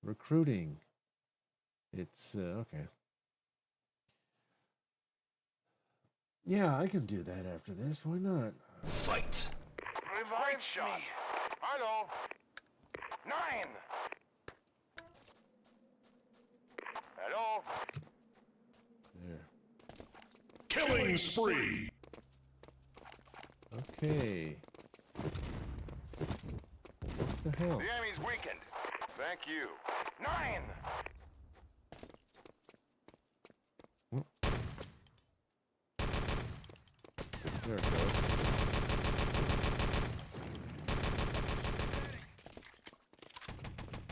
recruiting. It's okay. Yeah, I can do that after this. Why not? Fight. Revive shot. Hello. 9. Hello. There. Killing spree. Okay. What the hell? The enemy's weakened. Thank you. 9. There it goes.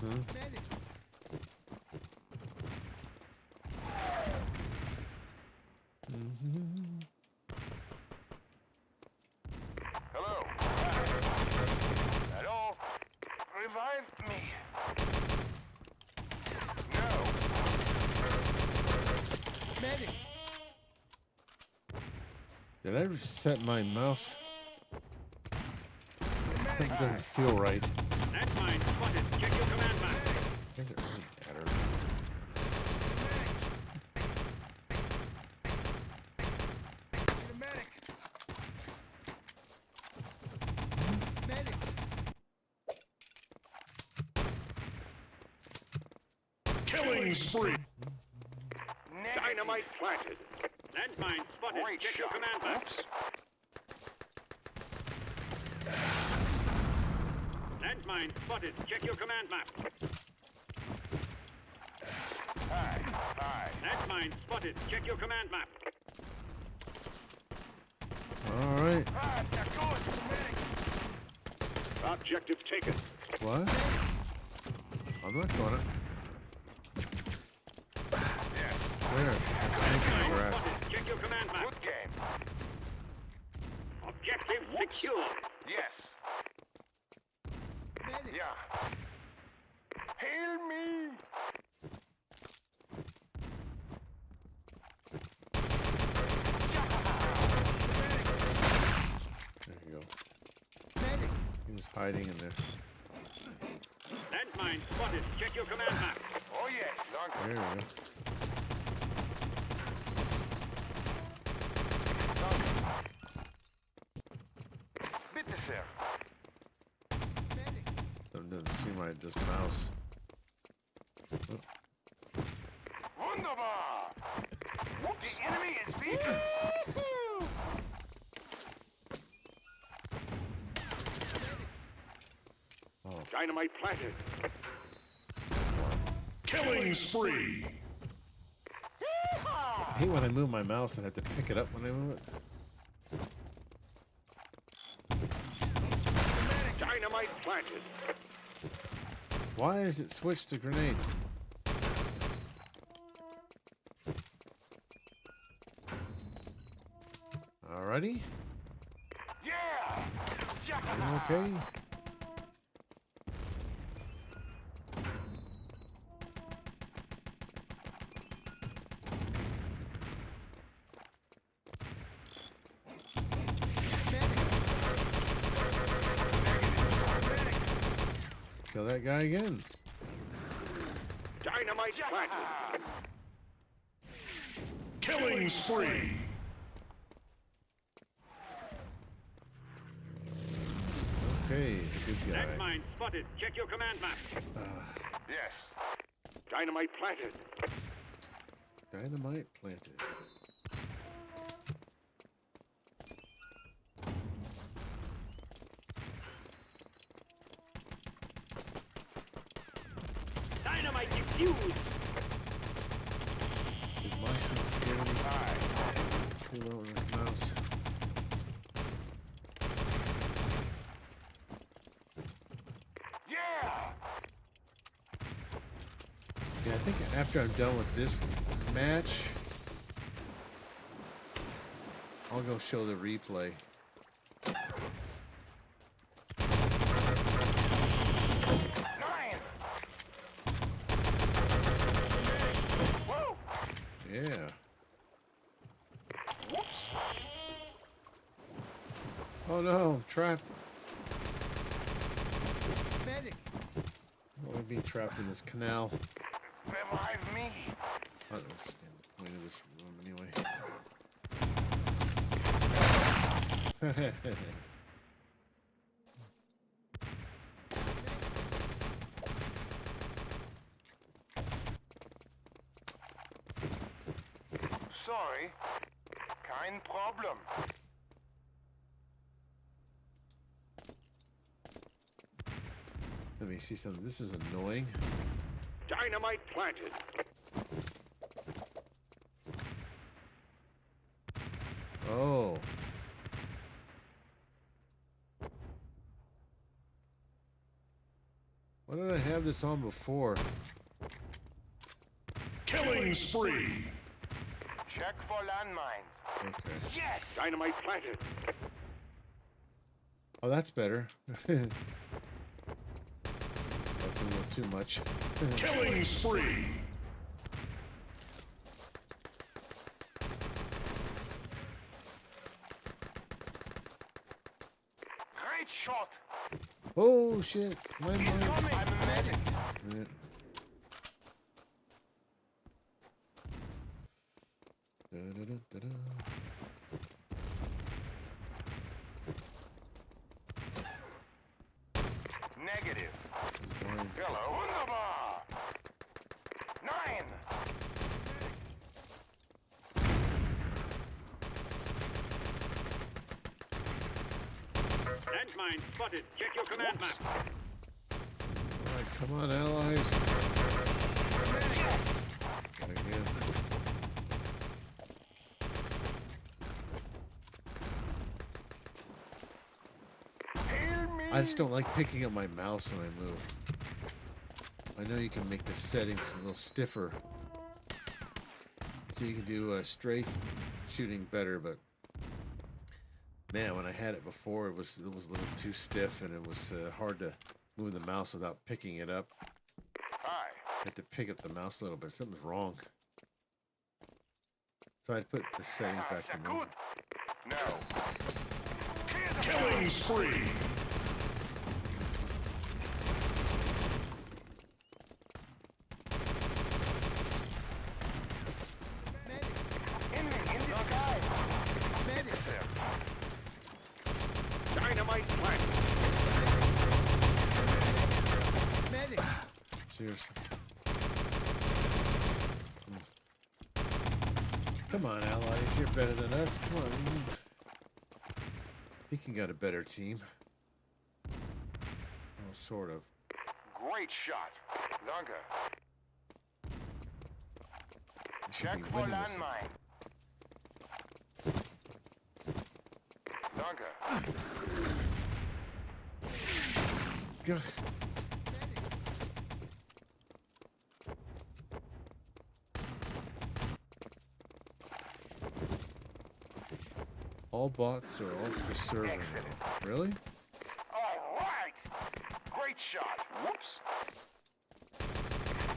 Huh? Mm-hmm. Hello. Hello. Revive me. No. Medic. Did I reset my mouse? I think it doesn't feel right. That's mine. Spotted. Check your command map. Does it really matter? Medic. Medic. Killing spree. Dynamite planted. Landmine spotted. Great Check your shot. command map. Oops. Landmine spotted. Check your command map. Hi. Hi. Landmine spotted. Check your command map. All right. Ah, they're good. Objective taken. What? I'm not gonna. Yes. There. It's making the grass. Spotted. Check your command map. Good game. Objective secure. Yes. Medic. Yeah. Heal me. There you go. Medic. He was hiding in there. Landmine spotted. Check your command map. Oh yes. There you go. Bitte sehr. Medic. Something doesn't seem right. This mouse. Wunderbar. The enemy is weakened. Dynamite planted. Killing spree. I hate when I move my mouse and have to pick it up when I move it. Dynamite planted. Why is it switched to grenade? Alrighty. Yeah. Okay. Kill that guy again. Dynamite planted. Killing spree. Okay, a good guy. Landmine spotted. Check your command map. Yes. Dynamite planted. Dynamite planted. Dynamite defused. Is my sensitivity too low on this mouse? Yeah. Yeah, I think after I'm done with this match, I'll go show the replay. Nine. Whoa. Yeah. Oh no, I'm trapped. Medic. Well, I'm being trapped in this canal. Revive me. I don't understand the point of this room anyway. Sorry. Kein Problem. Let me see something. This is annoying. Dynamite planted. Oh. Why did I have this on before? Killing spree. Check for landmines. Okay. Yes. Dynamite planted. Oh, that's better. Nothing too much. Killing spree. Great shot. Oh shit! My mind. I'm a medic. Yeah. Da-da-da-da-da. Negative. Blind. Hello. Wunderbar. Nine. Landmine spotted. Check your command map. All right, come on, allies. Again. Heal me. I just don't like picking up my mouse when I move. I know you can make the settings a little stiffer, so you can do strafe shooting better. But man, when I had it before, it was a little too stiff, and it was hard to move the mouse without picking it up. Hi. I had to pick up the mouse a little bit. Something's wrong. So I'd put the settings back to normal. Good. No. Killing spree. In disguise. Medic, sir. Dynamite planted. Medic. Seriously. Come on, allies. You're better than us. Come on. I think you got a better team. Oh, sort of. Great shot. Danke. You should Check be for winning this. landmine. Danke. Go. All bots are off the server Excellent. now. Really? All right. Great shot. Whoops.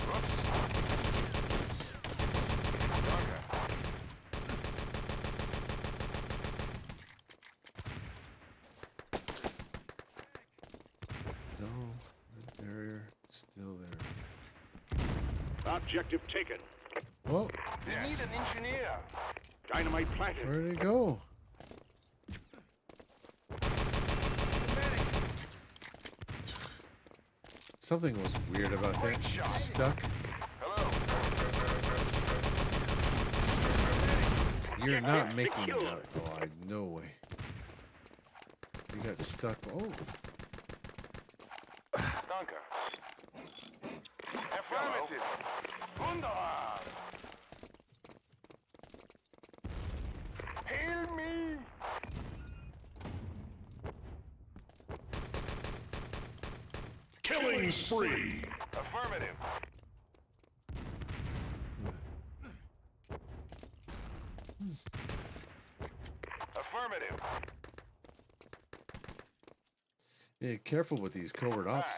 Whoops. Danke. No, the barrier is still there. Objective taken. Well, We need an engineer. Dynamite planted. where did it go? Something was weird about that. Stuck. Hello. You're not making it out. Oh, no way. You got stuck. Oh, Danke. Affirmative. Wunderbar. Heal me. Killing spree. Affirmative. Affirmative. yeah. Careful with these covert ops.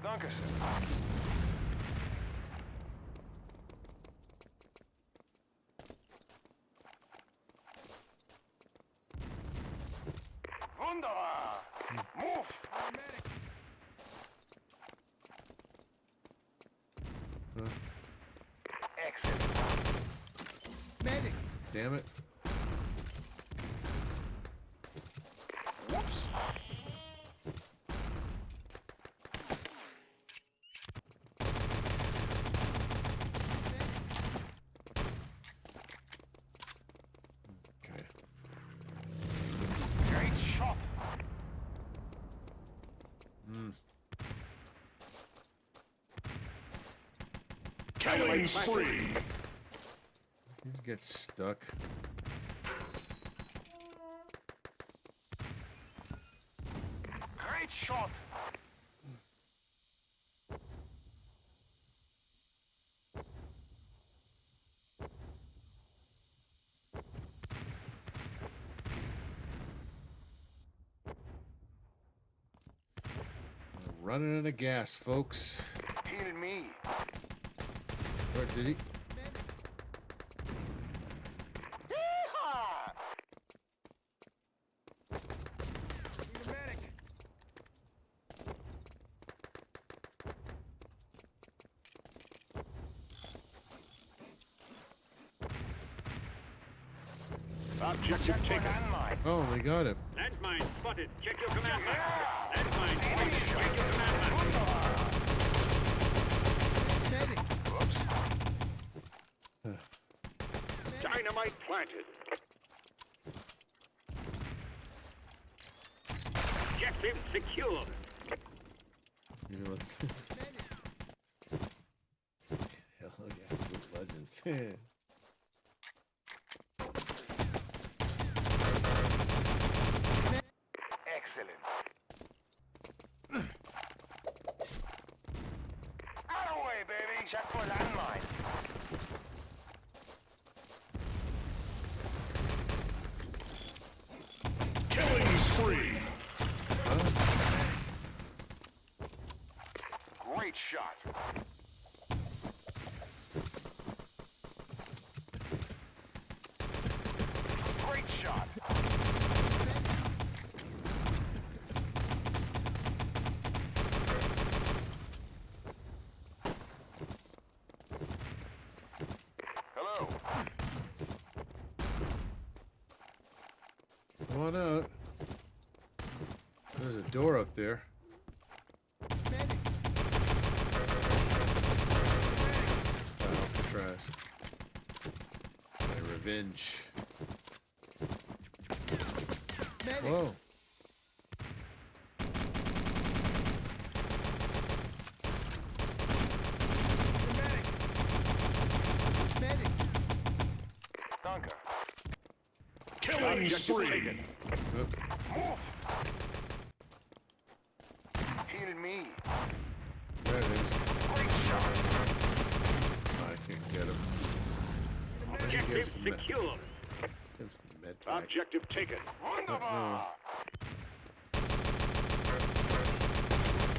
Danke, sir. Wunderbar. Move. Excellent. Medic. Damn it. Whoops. Okay. Great shot. Killing spree. These get stuck. Great shot. Running out of gas, folks. Heal me. Where did he? Yeehaw! Need a medic. Objective Check my taken. landmine. Oh, they got him. Landmine spotted. Check your command map. Yeah! Landmine spotted. Check your command map. Medic. Whoops. Dynamite planted. Objective secured. You know, Medic. hell yeah, absolute legends. Excellent. Out of the way, baby. Check for landmine. Killing spree. Great shot. Great shot. Hello. Come on out. There's a door up there. Medic. Off the trash. My revenge. Medic. Whoa. Medic. Medic. Danke. Killing spree. Oop. Move. Heal me. There it is. Great shot. I can't get him. He Objective gives the med, secured. gives the med pack. Objective taken. Wunderbar.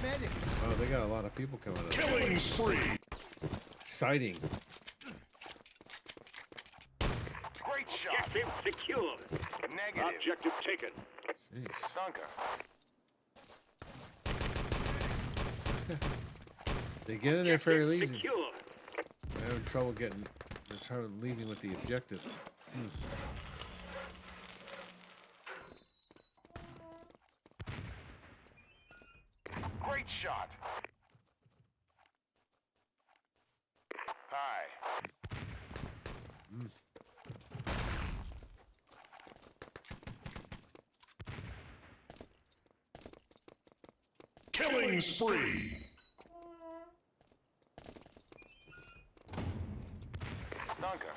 Medic. Oh, they got a lot of people coming up. Killing spree. Exciting. Great shot. Objective secured. Negative. Objective taken. Jeez. Danke. They get in there fairly Objective easy. secured. I'm having trouble getting. They're trying leaving with the objective. Hi. Killing spree. Danke.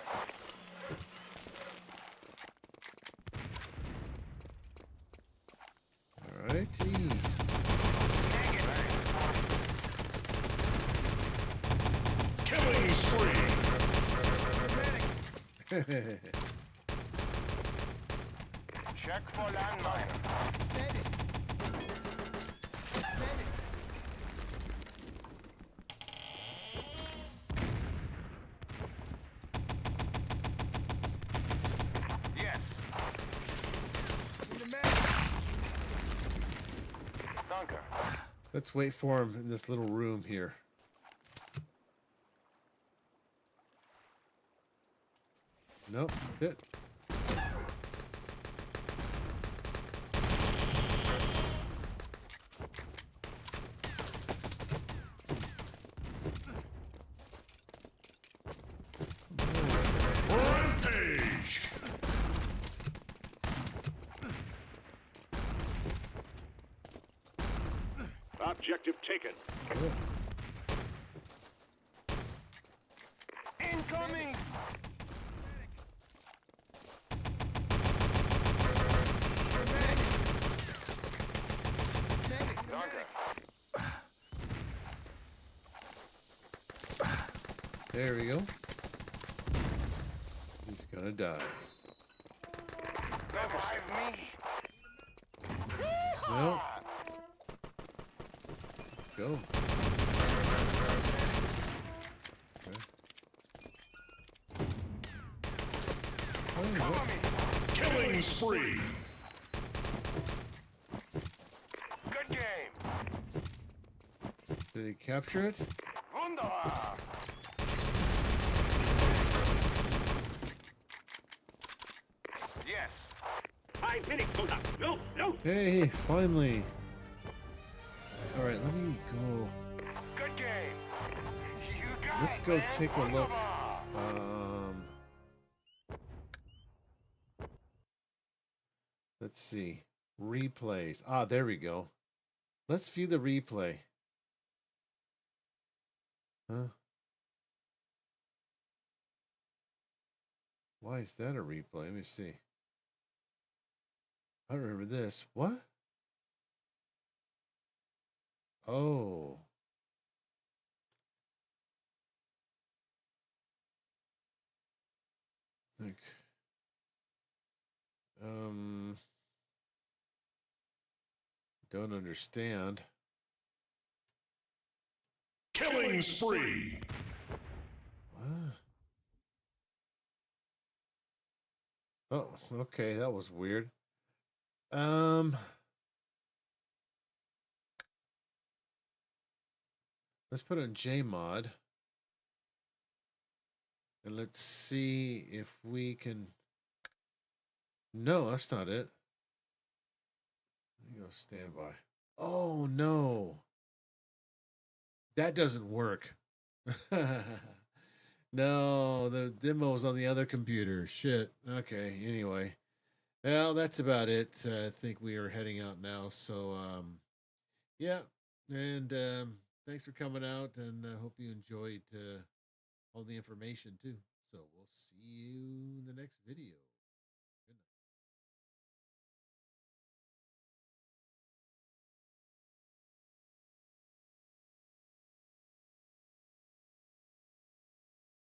Alrighty. Killing spree. Check for landmine. Medic. Medic. Yes. In the medic. Danke. Let's wait for him in this little room here. Nope, that's it. Rampage. Objective taken. Incoming. Medic. Danke. There we go. He's gonna die. Revive me. Well, go. Okay. Oh, Cover me. Killing spree. Good game. did he capture it? Wunderbar. Yes. 5 minutes, soldier. No, no. Hey, finally. All right, let me go. Good game. You got Let's it, go man. take a look. Wunderbar. Let's see. Replays. Ah, there we go. Let's view the replay. Huh? Why is that a replay? Let me see. I don't remember this. What? Oh. Like, don't understand. Killing spree. What? Oh, okay, that was weird. Let's put on Jmod. And let's see if we can. No, that's not it. Let me go standby. Oh no. That doesn't work. No, the demo's on the other computer. Shit. Okay, anyway. Well, that's about it. I think we are heading out now. So yeah. And thanks for coming out, and I hope you enjoyed all the information too. So we'll see you in the next video.